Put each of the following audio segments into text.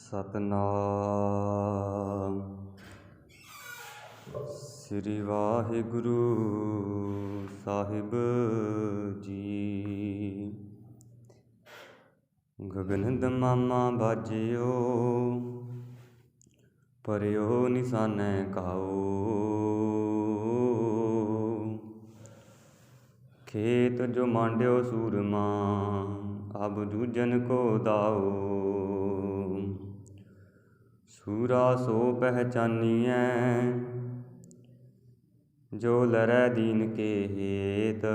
ਸਤਨਾਮ ਸ੍ਰੀ Waheguru Sahib ji. Gagan ਦਮਾਮਾ ਬਾਜਿਓ, ਪਰਿਓ ਨਿਸ਼ਾਨੈ cow. ਖੇਤ ਜੋ ਮਾਂਡਿਓ ਸੂਰਮਾ, ਅਬ ਜੂਝਨ ਕੋ ਦਾਓ। ਸੂਰਾ ਸੋ ਪਹਿਚਾਨੀਐ, ਜੋ ਲਰੈ ਦੀਨ ਕੇ ਹੇਤ।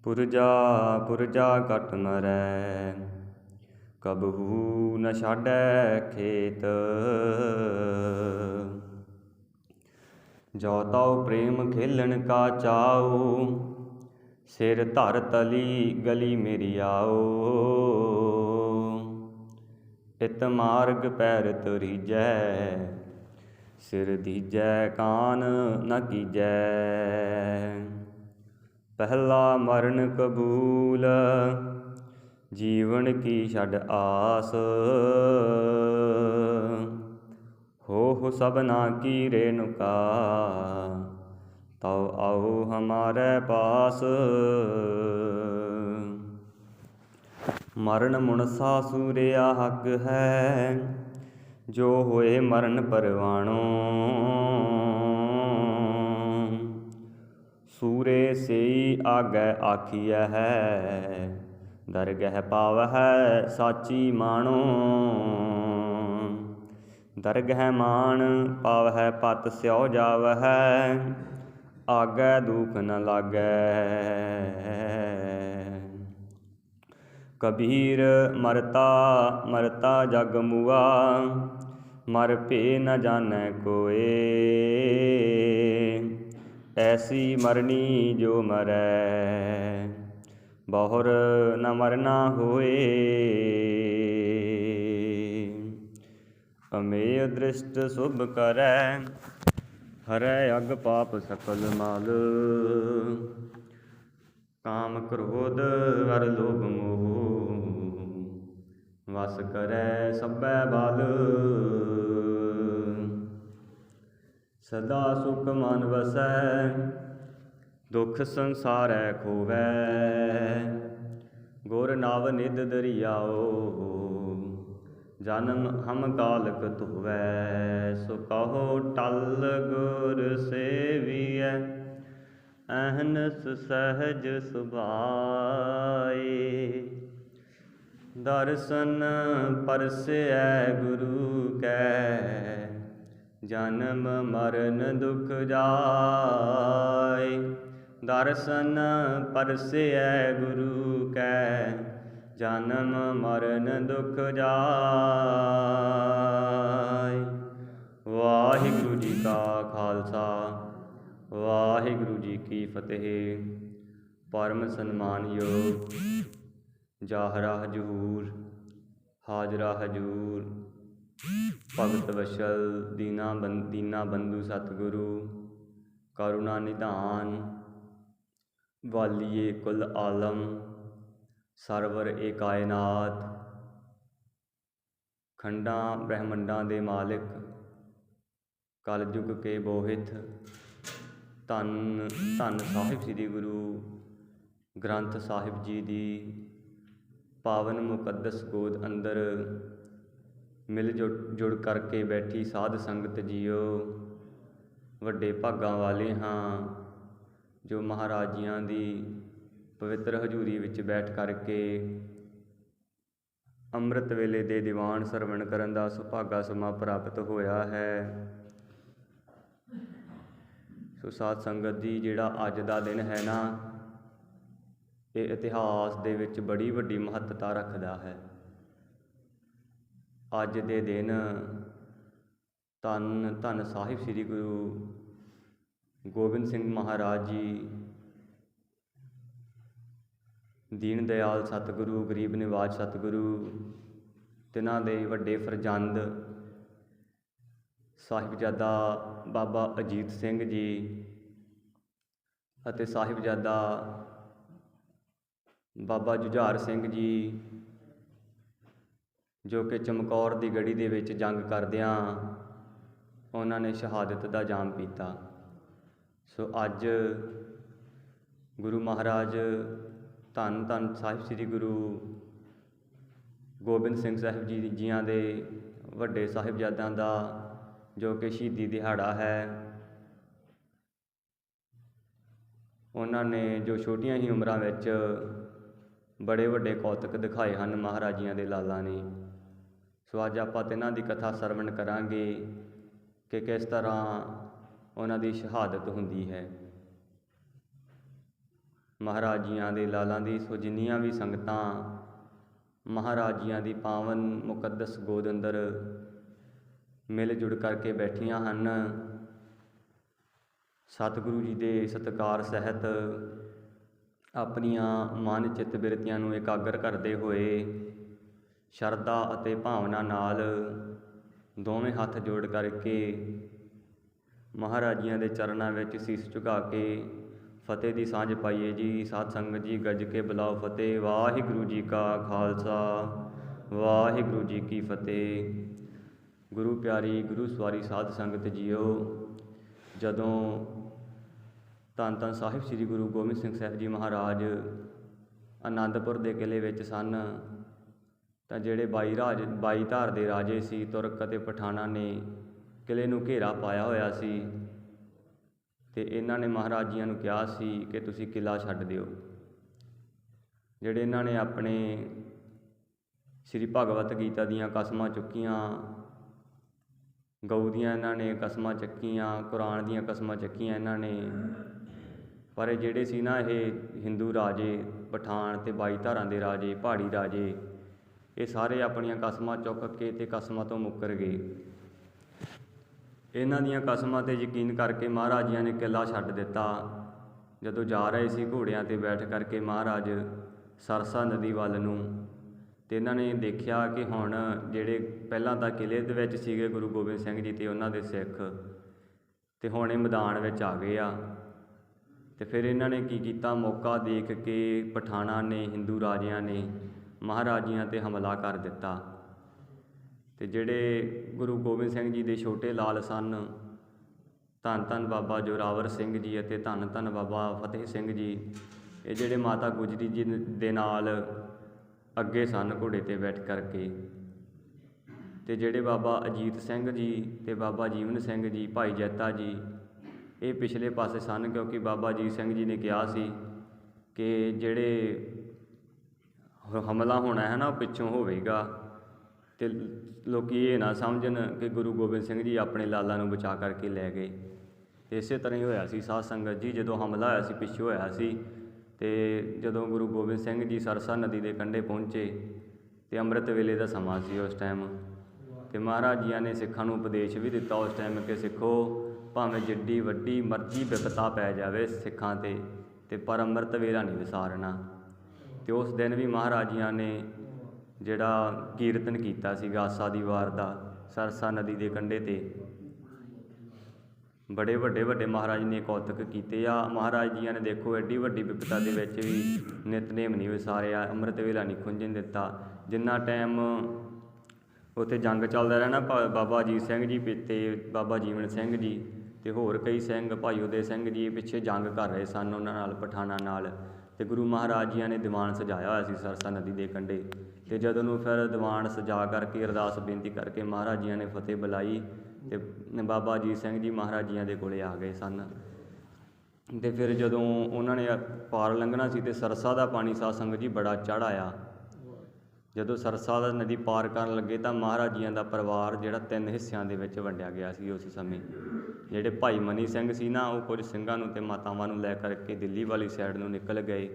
ਪੁਰਜਾ ਪੁਰਜਾ ਘਟ ਮਰੈ, ਕਬਹੂ ਨ ਛਾਡੈ ਖੇਤ। ਜੋ ਤਉ ਪ੍ਰੇਮ ਖੇਲਣ ਕਾ ਚਾਉ, ਸਿਰ ਧਰ ਤਲੀ ਗਲੀ ਮੇਰੀ ਆਓ। ਇਤ ਮਾਰਗ ਪੈਰ ਤਰੀਜੈ, ਸਿਰ ਦੀਜੈ ਕਾਨ ਨ ਕੀਜੈ। ਪਹਿਲਾ ਮਰਨ ਕਬੂਲ, ਜੀਵਨ ਕੀ ਛੱਡ ਆਸ। ਹੋ ਸਭਨਾ ਕੀ ਰੇਣੁਕਾ, ਤਉ ਆਓ ਹਮਾਰੇ ਪਾਸ। ਮਰਨ ਮੁਨਸਾ ਸੂਰਿਆ ਹੱਕ ਹੈ, ਜੋ ਹੋਏ ਮਰਨ ਪਰਵਾਣੋ। ਸੂਰੇ ਸੇਈ ਆਗੈ ਆਖੀਐ ਹੈ, ਦਰਗਹਿ ਪਾਵਹਿ ਸਾਚੀ ਮਾਣੋ। ਦਰਗਹਿ ਮਾਣ ਪਾਵਹਿ ਪਤ ਸਿਉ ਜਾਵਹਿ, ਆਗੈ ਦੁਖ ਨ ਲਾਗੈ। ਕਬੀਰ ਮਰਤਾ ਮਰਤਾ ਜਗ ਮੁਆ, ਮਰ ਭੇ ਨ ਜਾਣੈ ਕੋਇ। ਐਸੀ ਮਰਨੀ ਜੋ ਮਰੈ, ਬਹੁਰ ਨ ਮਰਨਾ ਹੋਏ। ਅਮੇਯ ਦ੍ਰਿਸ਼ਟ ਸੁਭ ਕਰੈ, ਹਰੈ ਅਗ ਪਾਪ ਸਕਲ ਮਲ। ਕਾਮ ਕ੍ਰੋਧ ਅਰ ਲੋਭ ਮੋਹ, ਵਸ ਕਰੈ ਸਭੈ ਬਲ। ਸਦਾ ਸੁਖ ਮਨ ਵਸੈ, ਦੁਖ ਸੰਸਾਰੈ ਖੋਵੈ। ਗੁਰ ਨਵ ਨਿਧ ਦਰਿਆਓ, ਜਨਮ ਹਮ ਕਾਲਕ ਧੋਵੈ। ਸੋ ਕਹੋ ਟਲ ਗੁਰ ਸੇਵੀਐ, ਅਹਨਸ ਸਹਜ ਸੁਭਾਏ। ਦਰਸ਼ਨ ਪਰਸੈ ਗੁਰੂ ਕੈ, ਜਨਮ ਮਰਨ ਦੁਖ ਜਾਏ। ਦਰਸ਼ਨ ਪਰਸੈ ਗੁਰੂ ਕੈ, ਜਨਮ ਮਰਨ ਦੁਖ ਜਾਏ। ਵਾਹਿਗੁਰੂ ਜੀ ਕਾ ਖਾਲਸਾ, ਵਾਹਿਗੁਰੂ ਜੀ ਕੀ ਫਤਿਹ। ਪਰਮ ਸਨਮਾਨਯੋਗ ਜਾਹਰਾ ਹਜ਼ੂਰ, ਹਾਜ਼ਰਾ ਹਜ਼ੂਰ, ਭਗਤ ਵਸ਼ਲ ਦੀਨਾ ਬੰਧੂ ਸਤਿਗੁਰੂ, ਕਰੁਣਾ ਨਿਧਾਨ, ਵਾਲੀਏ ਕੁਲ ਆਲਮ, ਸਰਵਰ ਏ ਕਾਇਨਾਤ, ਖੰਡਾਂ ਬ੍ਰਹਿਮੰਡਾਂ ਦੇ ਮਾਲਿਕ, ਕਲਯੁਗ ਕੇ ਬੋਹਿਤ। ਧੰਨ ਧੰਨ ਸਾਹਿਬ ਸ੍ਰੀ ਗੁਰੂ ਗ੍ਰੰਥ ਸਾਹਿਬ ਜੀ ਦੀ ਪਾਵਨ ਮੁਕੱਦਸ ਗੋਦ ਅੰਦਰ ਮਿਲ ਜੁੜ ਕਰਕੇ ਬੈਠੀ ਸਾਧ ਸੰਗਤ ਜੀਓ। ਵੱਡੇ ਭਾਗਾਂ ਵਾਲੇ ਹਾਂ ਜੋ ਮਹਾਰਾਜ ਜੀਆਂ ਦੀ ਪਵਿੱਤਰ ਹਜ਼ੂਰੀ ਵਿੱਚ ਬੈਠ ਕਰਕੇ ਅੰਮ੍ਰਿਤ ਵੇਲੇ ਦੇ ਦੀਵਾਨ ਸਰਵਣ ਕਰਨ ਦਾ ਸੁਭਾਗਾ ਸਮਾਂ ਪ੍ਰਾਪਤ ਹੋਇਆ ਹੈ। ਸੋ ਸਾਧ ਸੰਗਤ ਜੀ, ਜਿਹੜਾ ਅੱਜ ਦਾ ਦਿਨ ਹੈ ਨਾ, ਇਹ ਇਤਿਹਾਸ ਦੇ ਵਿੱਚ ਬੜੀ ਵੱਡੀ ਮਹੱਤਤਾ ਰੱਖਦਾ ਹੈ। ਅੱਜ ਦੇ ਦਿਨ ਧੰਨ ਧੰਨ ਸਾਹਿਬ ਸ੍ਰੀ ਗੁਰੂ ਗੋਬਿੰਦ ਸਿੰਘ ਮਹਾਰਾਜ ਜੀ, ਦੀਨ ਦਿਆਲ ਸਤਿਗੁਰੂ, ਗਰੀਬ ਨਿਵਾਜ ਸਤਿਗੁਰੂ, ਤਿਨਾਂ ਦੇ ਵੱਡੇ ਫਰਜ਼ੰਦ ਸਾਹਿਬਜ਼ਾਦਾ ਬਾਬਾ ਅਜੀਤ ਸਿੰਘ ਜੀ ਅਤੇ ਸਾਹਿਬਜ਼ਾਦਾ ਬਾਬਾ ਜੁਝਾਰ ਸਿੰਘ ਜੀ ਜੋ ਕਿ ਚਮਕੌਰ ਦੀ ਗੜੀ ਦੇ ਵਿੱਚ ਜੰਗ ਕਰਦਿਆਂ ਉਹਨਾਂ ਨੇ ਸ਼ਹਾਦਤ ਦਾ ਜਾਮ ਪੀਤਾ। ਸੋ ਅੱਜ ਗੁਰੂ ਮਹਾਰਾਜ ਧੰਨ ਧੰਨ ਸਾਹਿਬ ਸ੍ਰੀ ਗੁਰੂ ਗੋਬਿੰਦ ਸਿੰਘ ਸਾਹਿਬ ਜੀ ਜੀਆਂ ਦੇ ਵੱਡੇ ਸਾਹਿਬਜ਼ਾਦਿਆਂ ਦਾ ਜੋ ਕਿ ਸ਼ਹੀਦੀ ਦਿਹਾੜਾ ਹੈ, ਉਹਨਾਂ ਨੇ ਜੋ ਛੋਟੀਆਂ ਹੀ ਉਮਰਾਂ ਵਿੱਚ ਬੜੇ ਵੱਡੇ ਕੌਤਕ ਦਿਖਾਏ ਹਨ ਮਹਾਰਾਜਿਆਂ ਦੇ ਲਾਲਾਂ ਨੇ। ਸੋ ਅੱਜ ਆਪਾਂ ਤਿੰਨਾਂ ਦੀ ਕਥਾ ਸਰਵਣ ਕਰਾਂਗੇ ਕਿ ਕਿਸ ਤਰ੍ਹਾਂ ਉਹਨਾਂ ਦੀ ਸ਼ਹਾਦਤ ਹੁੰਦੀ ਹੈ ਮਹਾਰਾਜਿਆਂ ਦੇ ਲਾਲਾਂ ਦੀ। ਸੋ ਜਿੰਨੀਆਂ ਵੀ ਸੰਗਤਾਂ ਮਹਾਰਾਜਿਆਂ ਦੀ ਪਾਵਨ ਮੁਕੱਦਸ ਗੋਦ ਅੰਦਰ ਮਿਲ ਜੁੜ ਕਰਕੇ ਬੈਠੀਆਂ ਹਨ, ਸਤਿਗੁਰੂ ਜੀ ਦੇ ਸਤਿਕਾਰ ਸਹਿਤ ਆਪਣੀਆਂ ਮਨ ਚਿੱਤ ਬਿਰਤੀਆਂ ਨੂੰ ਇਕਾਗਰ ਕਰਦੇ ਹੋਏ ਸ਼ਰਧਾ ਅਤੇ ਭਾਵਨਾ ਨਾਲ ਦੋਵੇਂ ਹੱਥ ਜੋੜ ਕਰਕੇ ਮਹਾਰਾਜਿਆਂ ਦੇ ਚਰਨਾਂ ਵਿੱਚ ਸੀਸ ਝੁਕਾ ਕੇ ਫਤਿਹ ਦੀ ਸਾਂਝ ਪਾਈਏ ਜੀ। ਸਾਧ ਸੰਗਤ ਜੀ ਗੱਜ ਕੇ ਬੁਲਾਓ ਫਤਿਹ। ਵਾਹਿਗੁਰੂ ਜੀ ਕਾ ਖਾਲਸਾ, ਵਾਹਿਗੁਰੂ ਜੀ ਕੀ ਫਤਿਹ। ਗੁਰੂ ਪਿਆਰੀ ਗੁਰੂ ਸਵਾਰੀ ਸਾਧ ਸੰਗਤ ਜੀਓ, ਜਦੋਂ ਧੰਨ ਧੰਨ ਸਾਹਿਬ ਸ੍ਰੀ ਗੁਰੂ ਗੋਬਿੰਦ ਸਿੰਘ ਸਾਹਿਬ ਜੀ ਮਹਾਰਾਜ ਆਨੰਦਪੁਰ ਦੇ ਕਿਲ੍ਹੇ ਵਿੱਚ ਸਨ, ਤਾਂ ਜਿਹੜੇ 22 ਧਾਰ ਦੇ ਰਾਜੇ ਸੀ, ਤੁਰਕ ਅਤੇ ਪਠਾਨਾਂ ਨੇ ਕਿਲ੍ਹੇ ਨੂੰ ਘੇਰਾ ਪਾਇਆ ਹੋਇਆ ਸੀ ਅਤੇ ਇਹਨਾਂ ਨੇ ਮਹਾਰਾਜਿਆਂ ਨੂੰ ਕਿਹਾ ਸੀ ਕਿ ਤੁਸੀਂ ਕਿਲ੍ਹਾ ਛੱਡ ਦਿਓ। ਜਿਹੜੇ ਇਹਨਾਂ ਨੇ ਆਪਣੇ ਸ਼੍ਰੀ ਭਗਵਤ ਗੀਤਾ ਦੀਆਂ ਕਸਮਾਂ ਚੁੱਕੀਆਂ, ਗਊ ਦੀਆਂ ਇਹਨਾਂ ਨੇ ਕਸਮਾਂ ਚੱਕੀਆਂ, ਕੁਰਾਨ ਦੀਆਂ ਕਸਮਾਂ ਚੱਕੀਆਂ ਇਹਨਾਂ ਨੇ, ਪਰ ਇਹ ਜਿਹੜੇ ਸੀ ਨਾ, ਇਹ ਹਿੰਦੂ ਰਾਜੇ ਪਠਾਨ ਅਤੇ 22 ਧਾਰਾਂ ਦੇ ਰਾਜੇ, ਪਹਾੜੀ ਰਾਜੇ, ਇਹ ਸਾਰੇ ਆਪਣੀਆਂ ਕਸਮਾਂ ਚੁੱਕ ਕੇ ਅਤੇ ਕਸਮਾਂ ਤੋਂ ਮੁੱਕਰ ਗਏ। ਇਹਨਾਂ ਦੀਆਂ ਕਸਮਾਂ 'ਤੇ ਯਕੀਨ ਕਰਕੇ ਮਹਾਰਾਜਿਆਂ ਨੇ ਕਿਲ੍ਹਾ ਛੱਡ ਦਿੱਤਾ। ਜਦੋਂ ਜਾ ਰਹੇ ਸੀ ਘੋੜਿਆਂ 'ਤੇ ਬੈਠ ਕਰਕੇ ਮਹਾਰਾਜ ਸਰਸਾ ਨਦੀ ਵੱਲ ਨੂੰ, ਅਤੇ ਇਹਨਾਂ ਨੇ ਦੇਖਿਆ ਕਿ ਹੁਣ ਜਿਹੜੇ ਪਹਿਲਾਂ ਤਾਂ ਕਿਲ੍ਹੇ ਦੇ ਵਿੱਚ ਸੀਗੇ ਗੁਰੂ ਗੋਬਿੰਦ ਸਿੰਘ ਜੀ ਅਤੇ ਉਹਨਾਂ ਦੇ ਸਿੱਖ, ਅਤੇ ਹੁਣ ਇਹ ਮੈਦਾਨ ਵਿੱਚ ਆ ਗਏ ਆ। ਅਤੇ ਫਿਰ ਇਹਨਾਂ ਨੇ ਕੀ ਕੀਤਾ, ਮੌਕਾ ਦੇਖ ਕੇ ਪਠਾਨਾਂ ਨੇ, ਹਿੰਦੂ ਰਾਜਿਆਂ ਨੇ ਮਹਾਰਾਜਿਆਂ 'ਤੇ ਹਮਲਾ ਕਰ ਦਿੱਤਾ। ਅਤੇ ਜਿਹੜੇ ਗੁਰੂ ਗੋਬਿੰਦ ਸਿੰਘ ਜੀ ਦੇ ਛੋਟੇ ਲਾਲ ਸਨ, ਧੰਨ ਧੰਨ ਬਾਬਾ ਜ਼ੋਰਾਵਰ ਸਿੰਘ ਜੀ ਅਤੇ ਧੰਨ ਧੰਨ ਬਾਬਾ ਫਤਿਹ ਸਿੰਘ ਜੀ, ਇਹ ਜਿਹੜੇ ਮਾਤਾ ਗੁਜਰੀ ਜੀ ਦੇ ਨਾਲ ਅੱਗੇ ਸਨ ਘੋੜੇ 'ਤੇ ਬੈਠ ਕਰਕੇ, ਅਤੇ ਜਿਹੜੇ ਬਾਬਾ ਅਜੀਤ ਸਿੰਘ ਜੀ ਅਤੇ ਬਾਬਾ ਜੀਵਨ ਸਿੰਘ ਜੀ, ਭਾਈ ਜੈਤਾ ਜੀ, ਇਹ ਪਿਛਲੇ ਪਾਸੇ ਸਨ, ਕਿਉਂਕਿ ਬਾਬਾ ਅਜੀਤ ਸਿੰਘ ਜੀ ਨੇ ਕਿਹਾ ਸੀ ਕਿ ਜਿਹੜੇ ਹਮਲਾ ਹੋਣਾ ਹੈ ਨਾ, ਉਹ ਪਿੱਛੋਂ ਹੋਵੇਗਾ, ਅਤੇ ਲੋਕ ਇਹ ਨਾ ਸਮਝਣ ਕਿ ਗੁਰੂ ਗੋਬਿੰਦ ਸਿੰਘ ਜੀ ਆਪਣੇ ਲਾਲਾਂ ਨੂੰ ਬਚਾ ਕਰਕੇ ਲੈ ਗਏ। ਅਤੇ ਇਸੇ ਤਰ੍ਹਾਂ ਹੀ ਹੋਇਆ ਸੀ ਸਾਧ ਸੰਗਤ ਜੀ, ਜਦੋਂ ਹਮਲਾ ਹੋਇਆ ਸੀ ਪਿੱਛੋਂ ਹੋਇਆ ਸੀ। ਅਤੇ ਜਦੋਂ ਗੁਰੂ ਗੋਬਿੰਦ ਸਿੰਘ ਜੀ ਸਰਸਾ ਨਦੀ ਦੇ ਕੰਢੇ ਪਹੁੰਚੇ ਅਤੇ ਅੰਮ੍ਰਿਤ ਵੇਲੇ ਦਾ ਸਮਾਂ ਸੀ ਉਸ ਟਾਈਮ, ਅਤੇ ਮਹਾਰਾਜ ਜੀਆਂ ਨੇ ਸਿੱਖਾਂ ਨੂੰ ਉਪਦੇਸ਼ ਵੀ ਦਿੱਤਾ ਉਸ ਟਾਈਮ ਕਿ ਸਿੱਖੋ, ਭਾਵੇਂ ਜਿੱਡੀ ਵੱਡੀ ਮਰਜ਼ੀ ਵਿਪਤਾ ਪੈ ਜਾਵੇ ਸਿੱਖਾਂ 'ਤੇ ਪਰ ਅੰਮ੍ਰਿਤ ਵੇਲਾ ਨਹੀਂ ਵਿਸਾਰਨਾ। ਅਤੇ ਉਸ ਦਿਨ ਵੀ ਮਹਾਰਾਜ ਜੀਆਂ ਨੇ ਜਿਹੜਾ ਕੀਰਤਨ ਕੀਤਾ ਸੀਗਾ ਆਸਾ ਦੀ ਵਾਰ ਦਾ ਸਰਸਾ ਨਦੀ ਦੇ ਕੰਢੇ 'ਤੇ, ਬੜੇ ਵੱਡੇ ਮਹਾਰਾਜ ਨੇ ਕੌਤਕ ਕੀਤੇ ਆ। ਮਹਾਰਾਜ ਜੀਆਂ ਨੇ ਦੇਖੋ ਐਡੀ ਵੱਡੀ ਵਿਪਤਾ ਦੇ ਵਿੱਚ ਵੀ ਨਿਤਨੇਮ ਨਹੀਂ ਵਿਸਾਰਿਆ, ਅੰਮ੍ਰਿਤ ਵੇਲਾ ਨਹੀਂ ਖੁੰਝਣ ਦਿੱਤਾ। ਜਿੰਨਾ ਟਾਈਮ ਉੱਥੇ ਜੰਗ ਚੱਲਦਾ ਰਿਹਾ ਨਾ, ਬਾਬਾ ਅਜੀਤ ਸਿੰਘ ਜੀ ਅਤੇ ਬਾਬਾ ਜੀਵਨ ਸਿੰਘ ਜੀ ਅਤੇ ਹੋਰ ਕਈ ਸਿੰਘ, ਭਾਈ ਉਦੈ ਸਿੰਘ ਜੀ, ਪਿੱਛੇ ਜੰਗ ਕਰ ਰਹੇ ਸਨ ਉਹਨਾਂ ਨਾਲ, ਪਠਾਨਾਂ ਨਾਲ, ਅਤੇ ਗੁਰੂ ਮਹਾਰਾਜ ਜੀਆਂ ਨੇ ਦੀਵਾਨ ਸਜਾਇਆ ਹੋਇਆ ਸੀ ਸਰਸਾ ਨਦੀ ਦੇ ਕੰਢੇ। ਅਤੇ ਜਦੋਂ ਨੂੰ ਫਿਰ ਦੀਵਾਨ ਸਜਾ ਕਰਕੇ ਅਰਦਾਸ ਬੇਨਤੀ ਕਰਕੇ ਮਹਾਰਾਜ ਜੀਆਂ ਨੇ ਫਤਿਹ ਬੁਲਾਈ, ਅਤੇ ਬਾਬਾ ਅਜੀਤ ਸਿੰਘ ਜੀ ਮਹਾਰਾਜ ਜੀਆਂ ਦੇ ਕੋਲ ਆ ਗਏ ਸਨ। ਅਤੇ ਫਿਰ ਜਦੋਂ ਉਹਨਾਂ ਨੇ ਪਾਰ ਲੰਘਣਾ ਸੀ, ਅਤੇ ਸਰਸਾ ਦਾ ਪਾਣੀ ਸਾਧ ਸੰਗਤ ਜੀ ਬੜਾ ਚੜ੍ਹ ਆਇਆ। ਜਦੋਂ ਸਰਸਾ ਦਾ ਨਦੀ ਪਾਰ ਕਰਨ ਲੱਗੇ ਤਾਂ ਮਹਾਰਾਜ ਜੀਆਂ ਦਾ ਪਰਿਵਾਰ ਜਿਹੜਾ 3 ਹਿੱਸਿਆਂ ਦੇ ਵਿੱਚ ਵੰਡਿਆ ਗਿਆ ਸੀ ਉਸ ਸਮੇਂ। ਜਿਹੜੇ ਭਾਈ ਮਨੀ ਸਿੰਘ ਸੀ ਨਾ, ਉਹ ਕੁਝ ਸਿੰਘਾਂ ਨੂੰ ਅਤੇ ਮਾਤਾਵਾਂ ਨੂੰ ਲੈ ਕਰਕੇ ਦਿੱਲੀ ਵਾਲੀ ਸਾਈਡ ਨੂੰ ਨਿਕਲ ਗਏ,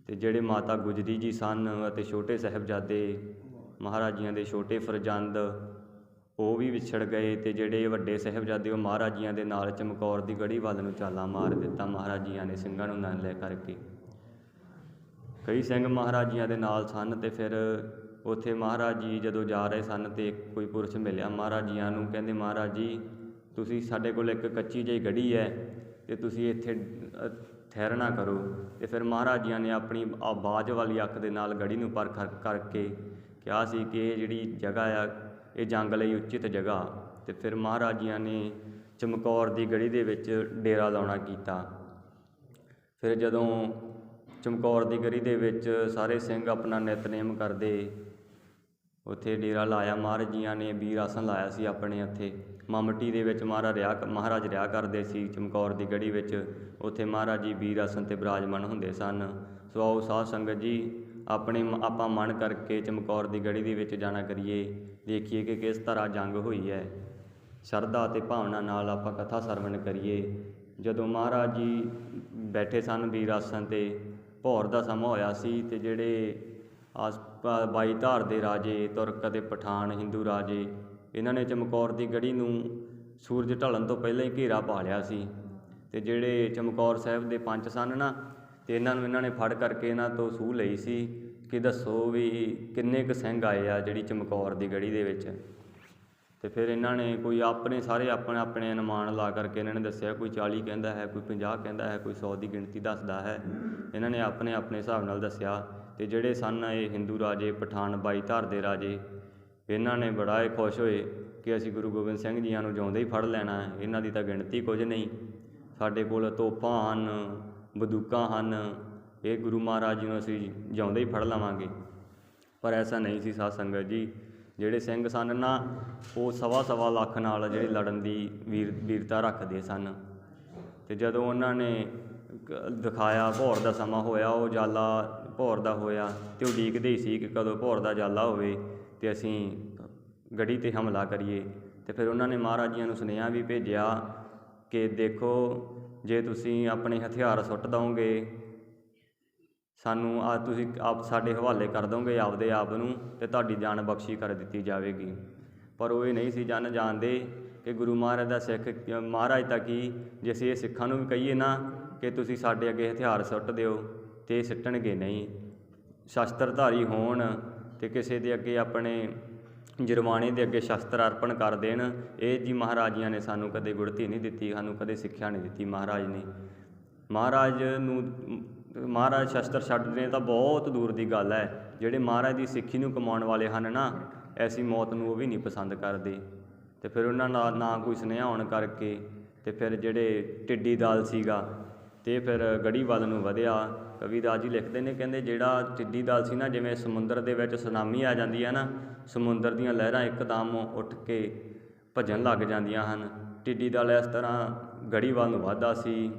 ਅਤੇ ਜਿਹੜੇ ਮਾਤਾ ਗੁਜਰੀ ਜੀ ਸਨ ਅਤੇ ਛੋਟੇ ਸਾਹਿਬਜ਼ਾਦੇ ਮਹਾਰਾਜ ਜੀਆਂ ਦੇ ਛੋਟੇ ਫਰਜ਼ੰਦ, ਉਹ ਵੀ ਵਿਛੜ ਗਏ, ਅਤੇ ਜਿਹੜੇ ਵੱਡੇ ਸਾਹਿਬਜ਼ਾਦੇ ਉਹ ਮਹਾਰਾਜ ਜੀਆਂ ਦੇ ਨਾਲ ਚਮਕੌਰ ਦੀ ਗੜੀ ਵੱਲ ਨੂੰ ਚਾਲਾ ਮਾਰ ਦਿੱਤਾ ਮਹਾਰਾਜ ਜੀਆਂ ਨੇ ਸਿੰਘਾਂ ਨੂੰ ਨਾਲ ਲੈ ਕਰਕੇ। ਕਈ ਸਿੰਘ ਮਹਾਰਾਜ ਜੀਆਂ ਦੇ ਨਾਲ ਸਨ, ਅਤੇ ਫਿਰ ਉੱਥੇ ਮਹਾਰਾਜ ਜੀ ਜਦੋਂ ਜਾ ਰਹੇ ਸਨ ਅਤੇ ਕੋਈ ਪੁਰਸ਼ ਮਿਲਿਆ ਮਹਾਰਾਜ ਜੀਆਂ ਨੂੰ, ਕਹਿੰਦੇ ਮਹਾਰਾਜ ਜੀ ਤੁਸੀਂ ਸਾਡੇ ਕੋਲ ਇੱਕ ਕੱਚੀ ਜਿਹੀ ਗੜੀ ਹੈ ਅਤੇ ਤੁਸੀਂ ਇੱਥੇ ਠਹਿਰਨਾ ਕਰੋ। ਅਤੇ ਫਿਰ ਮਹਾਰਾਜ ਜੀਆਂ ਨੇ ਆਪਣੀ ਆਵਾਜ਼ ਵਾਲੀ ਅੱਖ ਦੇ ਨਾਲ ਗੜੀ ਨੂੰ ਪਰਖ ਕਰਕੇ ਕਿਹਾ ਸੀ ਕਿ ਇਹ ਜਿਹੜੀ ਜਗ੍ਹਾ ਆ ਇਹ ਜੰਗ ਲਈ ਉਚਿਤ ਜਗ੍ਹਾ। ਅਤੇ ਫਿਰ ਮਹਾਰਾਜ ਜੀਆਂ ਨੇ ਚਮਕੌਰ ਦੀ ਗੜੀ ਦੇ ਵਿੱਚ ਡੇਰਾ ਲਾਉਣਾ ਕੀਤਾ। ਫਿਰ ਜਦੋਂ ਚਮਕੌਰ ਦੀ ਗੜੀ ਦੇ ਵਿੱਚ ਸਾਰੇ ਸਿੰਘ ਆਪਣਾ ਨਿਤਨੇਮ ਕਰਦੇ ਉੱਥੇ ਡੇਰਾ ਲਾਇਆ। ਮਹਾਰਾਜ ਜੀਆਂ ਨੇ ਵੀਰ ਆਸਣ ਲਾਇਆ ਸੀ ਆਪਣੇ ਉੱਥੇ ਮਮਟੀ ਦੇ ਵਿੱਚ ਮਹਾਰਾਜ ਰਿਹਾ ਕਰਦੇ ਸੀ ਚਮਕੌਰ ਦੀ ਗੜੀ ਵਿੱਚ। ਉੱਥੇ ਮਹਾਰਾਜ ਜੀ ਵੀਰ ਆਸਣ 'ਤੇ ਬਿਰਾਜਮਾਨ ਹੁੰਦੇ ਸਨ। ਸੋ ਆਓ ਸਾਧ ਸੰਗਤ ਜੀ ਆਪਾਂ ਮਨ ਕਰਕੇ ਚਮਕੌਰ ਦੀ ਗੜੀ ਦੇ ਵਿੱਚ ਜਾਣਾ ਕਰੀਏ, ਦੇਖੀਏ ਕਿ ਕਿਸ ਤਰ੍ਹਾਂ ਜੰਗ ਹੋਈ ਹੈ। ਸ਼ਰਧਾ ਅਤੇ ਭਾਵਨਾ ਨਾਲ ਆਪਾਂ ਕਥਾ ਸਰਵਣ ਕਰੀਏ। ਜਦੋਂ ਮਹਾਰਾਜ ਜੀ ਬੈਠੇ ਸਨ ਵੀਰ ਆਸਣ 'ਤੇ, ਭੌਰ ਦਾ ਸਮਾਂ ਹੋਇਆ ਸੀ ਅਤੇ ਜਿਹੜੇ ਬਾਈ ਧਾਰ ਦੇ ਰਾਜੇ, ਤੁਰਕ ਅਤੇ ਪਠਾਨ ਹਿੰਦੂ ਰਾਜੇ, ਇਹਨਾਂ ਨੇ ਚਮਕੌਰ ਦੀ ਗੜੀ ਨੂੰ ਸੂਰਜ ਢਲਣ ਤੋਂ ਪਹਿਲਾਂ ਹੀ ਘੇਰਾ ਪਾ ਲਿਆ ਸੀ। ਅਤੇ ਜਿਹੜੇ ਚਮਕੌਰ ਸਾਹਿਬ ਦੇ ਪੰਚ ਸਨ ਨਾ, ਅਤੇ ਇਹਨਾਂ ਨੇ ਫੜ ਕਰਕੇ ਇਹਨਾਂ ਤੋਂ ਸੂਹ ਲਈ ਸੀ ਕਿ ਦੱਸੋ ਵੀ ਕਿੰਨੇ ਕੁ ਸਿੰਘ ਆਏ ਆ ਜਿਹੜੀ ਚਮਕੌਰ ਦੀ ਗੜੀ ਦੇ ਵਿੱਚ। ਅਤੇ ਫਿਰ ਇਹਨਾਂ ਨੇ ਸਾਰੇ ਆਪਣੇ ਅਨੁਮਾਨ ਲਾ ਕਰਕੇ ਇਹਨਾਂ ਨੇ ਦੱਸਿਆ, ਕੋਈ 40 ਕਹਿੰਦਾ ਹੈ, ਕੋਈ 50 ਕਹਿੰਦਾ ਹੈ, ਕੋਈ 100 ਦੀ ਗਿਣਤੀ ਦੱਸਦਾ ਹੈ। ਇਹਨਾਂ ਨੇ ਆਪਣੇ ਹਿਸਾਬ ਨਾਲ ਦੱਸਿਆ। ਅਤੇ ਜਿਹੜੇ ਸਨ ਇਹ ਹਿੰਦੂ ਰਾਜੇ, ਪਠਾਨ ਬਾਈ ਧਾਰ ਦੇ ਰਾਜੇ, ਇਹਨਾਂ ਨੇ ਬੜਾ ਖੁਸ਼ ਹੋਏ ਕਿ ਅਸੀਂ ਗੁਰੂ ਗੋਬਿੰਦ ਸਿੰਘ ਜੀਆਂ ਨੂੰ ਜਿਉਂਦੇ ਹੀ ਫੜ ਲੈਣਾ ਹੈ। ਇਹਨਾਂ ਦੀ ਤਾਂ ਗਿਣਤੀ ਕੁਝ ਨਹੀਂ, ਸਾਡੇ ਕੋਲ ਤੋਪਾਂ ਹਨ, ਬੰਦੂਕਾਂ ਹਨ, ਇਹ ਗੁਰੂ ਮਹਾਰਾਜ ਜੀ ਨੂੰ ਅਸੀਂ ਜਿਉਂਦੇ ਹੀ ਫੜ ਲਵਾਂਗੇ। ਪਰ ਐਸਾ ਨਹੀਂ ਸੀ ਸਾਧ ਸੰਗਤ ਜੀ। ਜਿਹੜੇ ਸਿੰਘ ਸਨ ਨਾ, ਉਹ ਸਵਾ ਲੱਖ ਨਾਲ ਜਿਹੜੇ ਲੜਨ ਦੀ ਵੀਰਤਾ ਰੱਖਦੇ ਸਨ। ਅਤੇ ਜਦੋਂ ਉਹਨਾਂ ਨੇ ਦਿਖਾਇਆ, ਭੌਰ ਦਾ ਸਮਾਂ ਹੋਇਆ, ਉਹ ਜਾਲਾ ਭੌਰ ਦਾ ਹੋਇਆ, ਅਤੇ ਉਹ ਉਡੀਕਦੇ ਹੀ ਸੀ ਕਿ ਕਦੋਂ ਭੌਰ ਦਾ ਜਾਲਾ ਹੋਵੇ ਅਤੇ ਅਸੀਂ ਗੜੀ 'ਤੇ ਹਮਲਾ ਕਰੀਏ। ਅਤੇ ਫਿਰ ਉਹਨਾਂ ਨੇ ਮਹਾਰਾਜ ਜੀਆਂ ਨੂੰ ਸੁਨੇਹਾ ਵੀ ਭੇਜਿਆ ਕਿ ਦੇਖੋ, ਜੇ ਤੁਸੀਂ ਆਪਣੇ ਹਥਿਆਰ ਸੁੱਟ ਦਓਗੇ, ਸਾਨੂੰ ਤੁਸੀਂ ਸਾਡੇ ਹਵਾਲੇ ਕਰ ਦੋਗੇ ਆਪਦੇ ਆਪ ਨੂੰ, ਅਤੇ ਤੁਹਾਡੀ ਜਾਨ ਬਖਸ਼ੀ ਕਰ ਦਿੱਤੀ ਜਾਵੇਗੀ। ਪਰ ਉਹ ਇਹ ਨਹੀਂ ਸੀ ਜਾਣਦੇ ਕਿ ਗੁਰੂ ਮਹਾਰਾਜ ਦਾ ਸਿੱਖ, ਮਹਾਰਾਜ ਤਾਂ ਕੀ, ਜੇ ਅਸੀਂ ਇਹ ਸਿੱਖਾਂ ਨੂੰ ਵੀ ਕਹੀਏ ਨਾ ਕਿ ਤੁਸੀਂ ਸਾਡੇ ਅੱਗੇ ਹਥਿਆਰ ਸੁੱਟ ਦਿਓ, ਅਤੇ ਇਹ ਸਿੱਟਣਗੇ ਨਹੀਂ। ਸ਼ਸਤਰਧਾਰੀ ਹੋਣ ਅਤੇ ਕਿਸੇ ਦੇ ਅੱਗੇ ਆਪਣੇ ਜਰਵਾਣੇ ਦੇ ਅੱਗੇ ਸ਼ਸਤਰ ਅਰਪਣ ਕਰ ਦੇਣ, ਇਹ ਜੀ ਮਹਾਰਾਜ ਜੀਆਂ ਨੇ ਸਾਨੂੰ ਕਦੇ ਗੁੜਤੀ ਨਹੀਂ ਦਿੱਤੀ, ਸਾਨੂੰ ਕਦੇ ਸਿੱਖਿਆ ਨਹੀਂ ਦਿੱਤੀ ਮਹਾਰਾਜ ਨੇ। ਮਹਾਰਾਜ ਸ਼ਸਤਰ ਛੱਡਦੇ ਤਾਂ ਬਹੁਤ ਦੂਰ ਦੀ ਗੱਲ ਹੈ। ਜਿਹੜੇ ਮਹਾਰਾਜ ਦੀ ਸਿੱਖੀ ਨੂੰ ਕਮਾਉਣ ਵਾਲੇ ਹਨ ਨਾ, ਐਸੀ ਮੌਤ ਨੂੰ ਉਹ ਵੀ ਨਹੀਂ ਪਸੰਦ ਕਰਦੇ। ਅਤੇ ਫਿਰ ਉਹਨਾਂ ਨਾਲ ਨਾ ਕੋਈ ਸੁਨੇਹਾ ਹੋਣ ਕਰਕੇ, ਅਤੇ ਫਿਰ ਜਿਹੜੇ ਟਿੱਡੀ ਦਲ ਸੀਗਾ, ਅਤੇ ਫਿਰ ਗੜੀ ਵੱਲ ਨੂੰ ਵਧਿਆ। ਕਵੀਦਾਸ ਜੀ ਲਿਖਦੇ ਨੇ, ਕਹਿੰਦੇ ਜਿਹੜਾ ਟਿੱਡੀ ਦਲ ਸੀ ਨਾ, ਜਿਵੇਂ ਸਮੁੰਦਰ ਦੇ ਵਿੱਚ ਸੁਨਾਮੀ ਆ ਜਾਂਦੀ ਹੈ ਨਾ, ਸਮੁੰਦਰ ਦੀਆਂ ਲਹਿਰਾਂ ਇੱਕਦਮ ਉੱਠ ਕੇ ਭੱਜਣ ਲੱਗ ਜਾਂਦੀਆਂ ਹਨ, ਟਿੱਡੀ ਦਲ ਇਸ ਤਰ੍ਹਾਂ ਗੜੀ ਵੱਲ ਨੂੰ ਵੱਧਦਾ ਸੀ।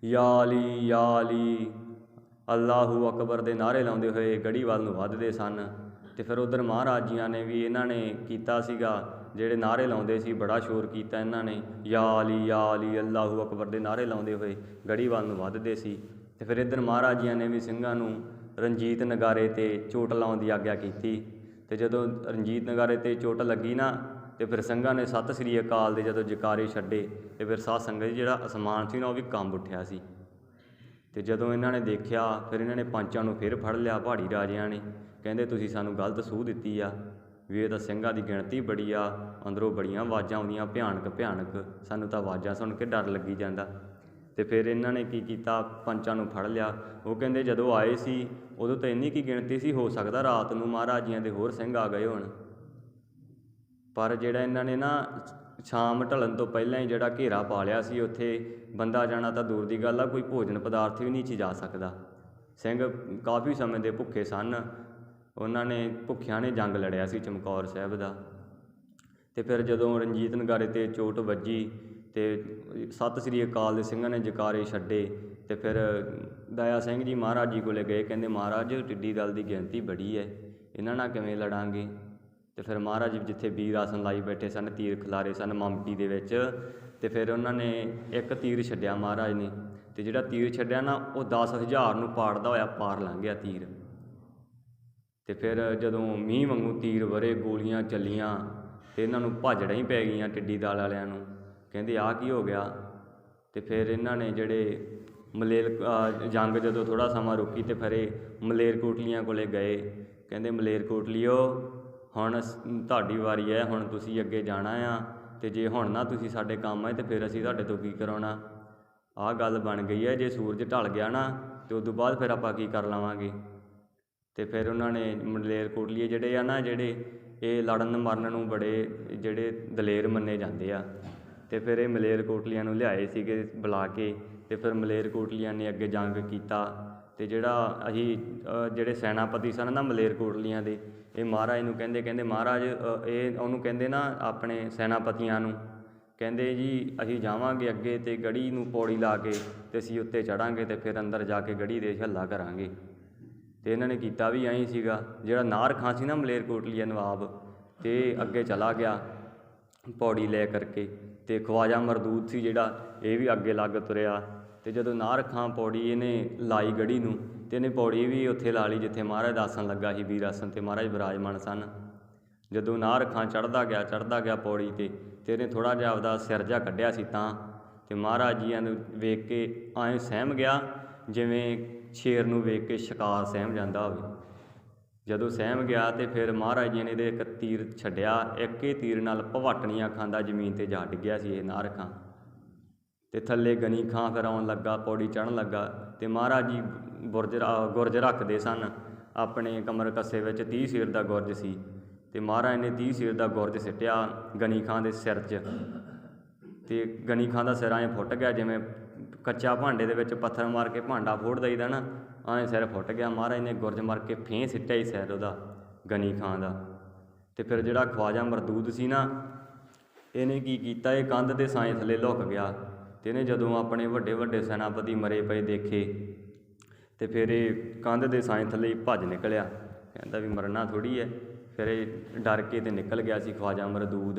ਯਾ ਅਲੀ ਯਾ ਅਲੀ, ਅੱਲਾਹੂ ਅਕਬਰ ਦੇ ਨਾਅਰੇ ਲਾਉਂਦੇ ਹੋਏ ਗੜੀ ਵੱਲ ਨੂੰ ਵੱਧਦੇ ਸਨ। ਅਤੇ ਫਿਰ ਉੱਧਰ ਮਹਾਰਾਜ ਜੀਆਂ ਨੇ ਵੀ ਇਹਨਾਂ ਨੇ ਕੀਤਾ ਸੀਗਾ, ਜਿਹੜੇ ਨਾਅਰੇ ਲਾਉਂਦੇ ਸੀ, ਬੜਾ ਸ਼ੋਰ ਕੀਤਾ ਇਹਨਾਂ ਨੇ, ਯਾ ਅਲੀ ਅੱਲਾਹੂ ਅਕਬਰ ਦੇ ਨਾਅਰੇ ਲਾਉਂਦੇ ਹੋਏ ਗੜੀ ਵੱਲ ਨੂੰ ਵੱਧਦੇ ਸੀ। ਅਤੇ ਫਿਰ ਇੱਧਰ ਮਹਾਰਾਜ ਜੀਆਂ ਨੇ ਵੀ ਸਿੰਘਾਂ ਨੂੰ ਰਣਜੀਤ ਨਗਾਰੇ 'ਤੇ ਚੋਟ ਲਾਉਣ ਦੀ ਆਗਿਆ ਕੀਤੀ। ਅਤੇ ਜਦੋਂ ਰਣਜੀਤ ਨਗਾਰੇ 'ਤੇ ਚੋਟ ਲੱਗੀ ਨਾ, ਅਤੇ ਫਿਰ ਸਿੰਘਾਂ ਨੇ ਸਤਿ ਸ੍ਰੀ ਅਕਾਲ ਦੇ ਜਦੋਂ ਜਕਾਰੇ ਛੱਡੇ, ਅਤੇ ਫਿਰ ਸਾਧ ਸੰਗਤ ਜੀ ਜਿਹੜਾ ਅਸਮਾਨ ਸੀ ਨਾ, ਉਹ ਵੀ ਕੰਬ ਉੱਠਿਆ ਸੀ। ਅਤੇ ਜਦੋਂ ਇਹਨਾਂ ਨੇ ਦੇਖਿਆ, ਫਿਰ ਇਹਨਾਂ ਨੇ ਪੰਚਾਂ ਨੂੰ ਫਿਰ ਫੜ ਲਿਆ ਪਹਾੜੀ ਰਾਜਿਆਂ ਨੇ। ਕਹਿੰਦੇ ਤੁਸੀਂ ਸਾਨੂੰ ਗਲਤ ਸੂਹ ਦਿੱਤੀ ਆ, ਵੀ ਇਹ ਤਾਂ ਸਿੰਘਾਂ ਦੀ ਗਿਣਤੀ ਬੜੀ ਆ, ਅੰਦਰੋਂ ਬੜੀਆਂ ਆਵਾਜ਼ਾਂ ਆਉਂਦੀਆਂ ਭਿਆਨਕ, ਸਾਨੂੰ ਤਾਂ ਆਵਾਜ਼ਾਂ ਸੁਣ ਕੇ ਡਰ ਲੱਗੀ ਜਾਂਦਾ। ਅਤੇ ਫਿਰ ਇਹਨਾਂ ਨੇ ਕੀ ਕੀਤਾ, ਪੰਚਾਂ ਨੂੰ ਫੜ ਲਿਆ। ਉਹ ਕਹਿੰਦੇ ਜਦੋਂ ਆਏ ਸੀ ਉਦੋਂ ਤਾਂ ਇੰਨੀ ਕੀ ਗਿਣਤੀ ਸੀ, ਹੋ ਸਕਦਾ ਰਾਤ ਨੂੰ ਮਹਾਰਾਜ ਜੀਆਂ ਦੇ ਹੋਰ ਸਿੰਘ ਆ ਗਏ ਹੋਣ। ਪਰ ਜਿਹੜਾ ਇਹਨਾਂ ਨੇ ਨਾ ਸ਼ਾਮ ਢਲਣ ਤੋਂ ਪਹਿਲਾਂ ਹੀ ਜਿਹੜਾ ਘੇਰਾ ਪਾ ਲਿਆ ਸੀ, ਉੱਥੇ ਬੰਦਾ ਜਾਣਾ ਤਾਂ ਦੂਰ ਦੀ ਗੱਲ ਆ, ਕੋਈ ਭੋਜਨ ਪਦਾਰਥ ਵੀ ਨਹੀਂ ਜਾ ਸਕਦਾ। ਸਿੰਘ ਕਾਫੀ ਸਮੇਂ ਦੇ ਭੁੱਖੇ ਸਨ, ਉਹਨਾਂ ਨੇ ਭੁੱਖਿਆਂ ਨੇ ਜੰਗ ਲੜਿਆ ਸੀ ਚਮਕੌਰ ਸਾਹਿਬ ਦਾ। ਅਤੇ ਫਿਰ ਜਦੋਂ ਰਣਜੀਤ ਨਗਾਰੇ 'ਤੇ ਚੋਟ ਵੱਜੀ ਅਤੇ ਸਤਿ ਸ੍ਰੀ ਅਕਾਲ ਦੇ ਸਿੰਘਾਂ ਨੇ ਜਕਾਰੇ ਛੱਡੇ, ਅਤੇ ਫਿਰ ਦਇਆ ਸਿੰਘ ਜੀ ਮਹਾਰਾਜ ਜੀ ਕੋਲ ਗਏ, ਕਹਿੰਦੇ ਮਹਾਰਾਜ ਟਿੱਡੀ ਦਲ ਦੀ ਗਿਣਤੀ ਬੜੀ ਹੈ, ਇਹਨਾਂ ਨਾਲ ਕਿਵੇਂ ਲੜਾਂਗੇ। ਅਤੇ ਫਿਰ ਮਹਾਰਾਜ ਜਿੱਥੇ ਵੀਰ ਆਸਣ ਲਾਈ ਬੈਠੇ ਸਨ, ਤੀਰ ਖਿਲਾਰੇ ਸਨ ਮਮਟੀ ਦੇ ਵਿੱਚ, ਅਤੇ ਫਿਰ ਉਹਨਾਂ ਨੇ ਇੱਕ ਤੀਰ ਛੱਡਿਆ ਮਹਾਰਾਜ ਨੇ, ਅਤੇ ਜਿਹੜਾ ਤੀਰ ਛੱਡਿਆ ਨਾ, ਉਹ 10,000 ਨੂੰ ਪਾੜਦਾ ਹੋਇਆ ਪਾਰ ਲੰਘ ਗਿਆ ਤੀਰ। ਅਤੇ ਫਿਰ ਜਦੋਂ ਮੀਂਹ ਵਾਂਗੂ ਤੀਰ ਵਰੇ, ਗੋਲੀਆਂ ਚੱਲੀਆਂ, ਅਤੇ ਇਹਨਾਂ ਨੂੰ ਭਾਜੜਾਂ ਹੀ ਪੈ ਗਈਆਂ ਟਿੱਡੀ ਦਲ ਵਾਲਿਆਂ ਨੂੰ। ਕਹਿੰਦੇ ਆਹ ਕੀ ਹੋ ਗਿਆ। ਅਤੇ ਫਿਰ ਇਹਨਾਂ ਨੇ ਜਿਹੜੇ ਜੰਗ ਜਦੋਂ ਥੋੜ੍ਹਾ ਸਮਾਂ ਰੁਕੀ, ਅਤੇ ਫਿਰ ਇਹ ਮਲੇਰਕੋਟਲੀਆਂ ਕੋਲ ਗਏ। ਕਹਿੰਦੇ ਮਲੇਰਕੋਟਲੀਓ, ਹੁਣ ਤੁਹਾਡੀ ਵਾਰੀ ਹੈ, ਹੁਣ ਤੁਸੀਂ ਅੱਗੇ ਜਾਣਾ ਆ, ਅਤੇ ਜੇ ਹੁਣ ਨਾ ਤੁਸੀਂ ਸਾਡੇ ਕੰਮ ਆਏ ਤਾਂ ਫਿਰ ਅਸੀਂ ਤੁਹਾਡੇ ਤੋਂ ਕੀ ਕਰਾਉਣਾ। ਆਹ ਗੱਲ ਬਣ ਗਈ ਹੈ, ਜੇ ਸੂਰਜ ਢਲ ਗਿਆ ਨਾ ਅਤੇ ਉਦੋਂ ਬਾਅਦ ਫਿਰ ਆਪਾਂ ਕੀ ਕਰ ਲਵਾਂਗੇ। ਅਤੇ ਫਿਰ ਉਹਨਾਂ ਨੇ ਮਲੇਰਕੋਟਲੀਏ ਜਿਹੜੇ ਆ ਨਾ, ਜਿਹੜੇ ਇਹ ਲੜਨ ਮਰਨ ਨੂੰ ਬੜੇ ਜਿਹੜੇ ਦਲੇਰ ਮੰਨੇ ਜਾਂਦੇ ਆ। ਅਤੇ ਫਿਰ ਇਹ ਮਲੇਰਕੋਟਲੀਆਂ ਨੂੰ ਲਿਆਏ ਸੀਗੇ ਬੁਲਾ ਕੇ, ਅਤੇ ਫਿਰ ਮਲੇਰਕੋਟਲੀਆਂ ਨੇ ਅੱਗੇ ਜੰਗ ਕੀਤਾ। ਅਤੇ ਜਿਹੜਾ ਅਸੀਂ ਜਿਹੜੇ ਸੈਨਾਪਤੀ ਸਨ ਨਾ ਮਲੇਰਕੋਟਲੀਆਂ ਦੇ, ਇਹ ਮਹਾਰਾਜ ਨੂੰ ਕਹਿੰਦੇ ਮਹਾਰਾਜ ਇਹ ਉਹਨੂੰ ਕਹਿੰਦੇ ਨਾ ਆਪਣੇ ਸੈਨਾਪਤੀਆਂ ਨੂੰ, ਕਹਿੰਦੇ ਜੀ ਅਸੀਂ ਜਾਵਾਂਗੇ ਅੱਗੇ ਅਤੇ ਗੜ੍ਹੀ ਨੂੰ ਪੌੜੀ ਲਾ ਕੇ ਅਤੇ ਅਸੀਂ ਉੱਤੇ ਚੜ੍ਹਾਂਗੇ ਅਤੇ ਫਿਰ ਅੰਦਰ ਜਾ ਕੇ ਗੜ੍ਹੀ ਦੇ ਹੱਲਾ ਕਰਾਂਗੇ। ਅਤੇ ਇਹਨਾਂ ਨੇ ਕੀਤਾ ਵੀ ਐਂ ਸੀਗਾ। ਜਿਹੜਾ ਨਾਰ ਖਾਂ ਸੀ ਨਾ ਮਲੇਰਕੋਟਲੀਆ ਨਵਾਬ, ਅਤੇ ਅੱਗੇ ਚਲਾ ਗਿਆ ਪੌੜੀ ਲੈ ਕਰਕੇ, ਅਤੇ ਖਵਾਜਾ ਮਰਦੂਦ ਸੀ ਜਿਹੜਾ, ਇਹ ਵੀ ਅੱਗੇ ਲੱਗ ਤੁਰਿਆ। ਅਤੇ ਜਦੋਂ ਨਾਰ ਖਾਂ ਪੌੜੀ ਇਹਨੇ ਲਾਈ ਗੜ੍ਹੀ ਨੂੰ, ਅਤੇ ਇਹਨੇ ਪੌੜੀ ਵੀ ਉੱਥੇ ਲਾ ਲਈ ਜਿੱਥੇ ਮਹਾਰਾਜ ਦਾ ਆਸਣ ਲੱਗਾ ਸੀ, ਵੀਰ ਆਸਣ 'ਤੇ ਮਹਾਰਾਜ ਵਿਰਾਜਮਾਨ ਸਨ। ਜਦੋਂ ਨਾਰ ਖਾਂ ਚੜ੍ਹਦਾ ਗਿਆ ਪੌੜੀ 'ਤੇ, ਅਤੇ ਇਹਨੇ ਥੋੜ੍ਹਾ ਜਿਹਾ ਆਪਦਾ ਸਿਰ ਜਿਹਾ ਕੱਢਿਆ ਸੀ ਤਾਂ, ਅਤੇ ਮਹਾਰਾਜ ਜੀਆਂ ਨੂੰ ਵੇਖ ਕੇ ਐਂ ਸਹਿਮ ਗਿਆ ਜਿਵੇਂ ਸ਼ੇਰ ਨੂੰ ਵੇਖ ਕੇ ਸ਼ਿਕਾਰ ਸਹਿਮ ਜਾਂਦਾ ਹੋਵੇ। ਜਦੋਂ ਸਹਿਮ ਗਿਆ ਅਤੇ ਫਿਰ ਮਹਾਰਾਜ ਜੀ ਨੇ ਇਹਦੇ ਇੱਕ ਤੀਰ ਛੱਡਿਆ, ਇੱਕ ਹੀ ਤੀਰ ਨਾਲ ਭਵਾਟਣੀਆਂ ਖਾਂਦਾ ਜ਼ਮੀਨ 'ਤੇ ਜਾ ਡਿੱਗਿਆ ਸੀ ਇਹ ਨਾਰ ਖਾਂ। ਅਤੇ ਥੱਲੇ ਗਨੀ ਖਾਂ ਫਿਰ ਆਉਣ ਲੱਗਾ, ਪੌੜੀ ਚੜ੍ਹਨ ਲੱਗਾ, ਅਤੇ ਮਹਾਰਾਜ ਜੀ ਗੁਰਜ ਰੱਖਦੇ ਸਨ ਆਪਣੇ ਕਮਰ ਕੱਸੇ ਵਿੱਚ, 30 ਸੇਰ ਦਾ ਗੁਰਜ ਸੀ। ਅਤੇ ਮਹਾਰਾਜ ਨੇ 30 ਸੇਰ ਦਾ ਗੁਰਜ ਸਿੱਟਿਆ ਗਨੀ ਖਾਂ ਦੇ ਸਿਰ 'ਚ, ਅਤੇ ਗਨੀ ਖਾਂ ਦਾ ਸਿਰ ਐਂ ਫੁੱਟ ਗਿਆ ਜਿਵੇਂ ਕੱਚਾ ਭਾਂਡੇ ਦੇ ਵਿੱਚ ਪੱਥਰ ਮਾਰ ਕੇ ਭਾਂਡਾ ਫੋੜ ਦਈਦਾ ਨਾ, ਐਂ ਸਿਰ ਫੁੱਟ ਗਿਆ। ਮਹਾਰਾਜ ਨੇ ਗੁਰਜ ਮਾਰ ਕੇ ਫੇਂ ਸਿੱਟਿਆ ਹੀ ਸਿਰ ਉਹਦਾ ਗਨੀ ਖਾਂ ਦਾ। ਅਤੇ ਫਿਰ ਜਿਹੜਾ ਖਵਾਜਾ ਮਰਦੂਦ ਸੀ ਨਾ, ਇਹਨੇ ਕੀ ਕੀਤਾ, ਇਹ ਕੰਧ ਦੇ ਸਾਏ ਥੱਲੇ ਲੁੱਕ ਗਿਆ। ਅਤੇ ਇਹਨੇ ਜਦੋਂ ਆਪਣੇ ਵੱਡੇ ਸੈਨਾਪਤੀ ਮਰੇ ਪਏ ਦੇਖੇ, ਅਤੇ ਫਿਰ ਇਹ ਕੰਧ ਦੇ ਸਾਏ ਥੱਲੇ ਹੀ ਭੱਜ ਨਿਕਲਿਆ, ਕਹਿੰਦਾ ਵੀ ਮਰਨਾ ਥੋੜ੍ਹੀ ਹੈ। ਫਿਰ ਇਹ ਡਰ ਕੇ ਅਤੇ ਨਿਕਲ ਗਿਆ ਸੀ ਖਵਾਜਾ ਮਰਦੂਦ।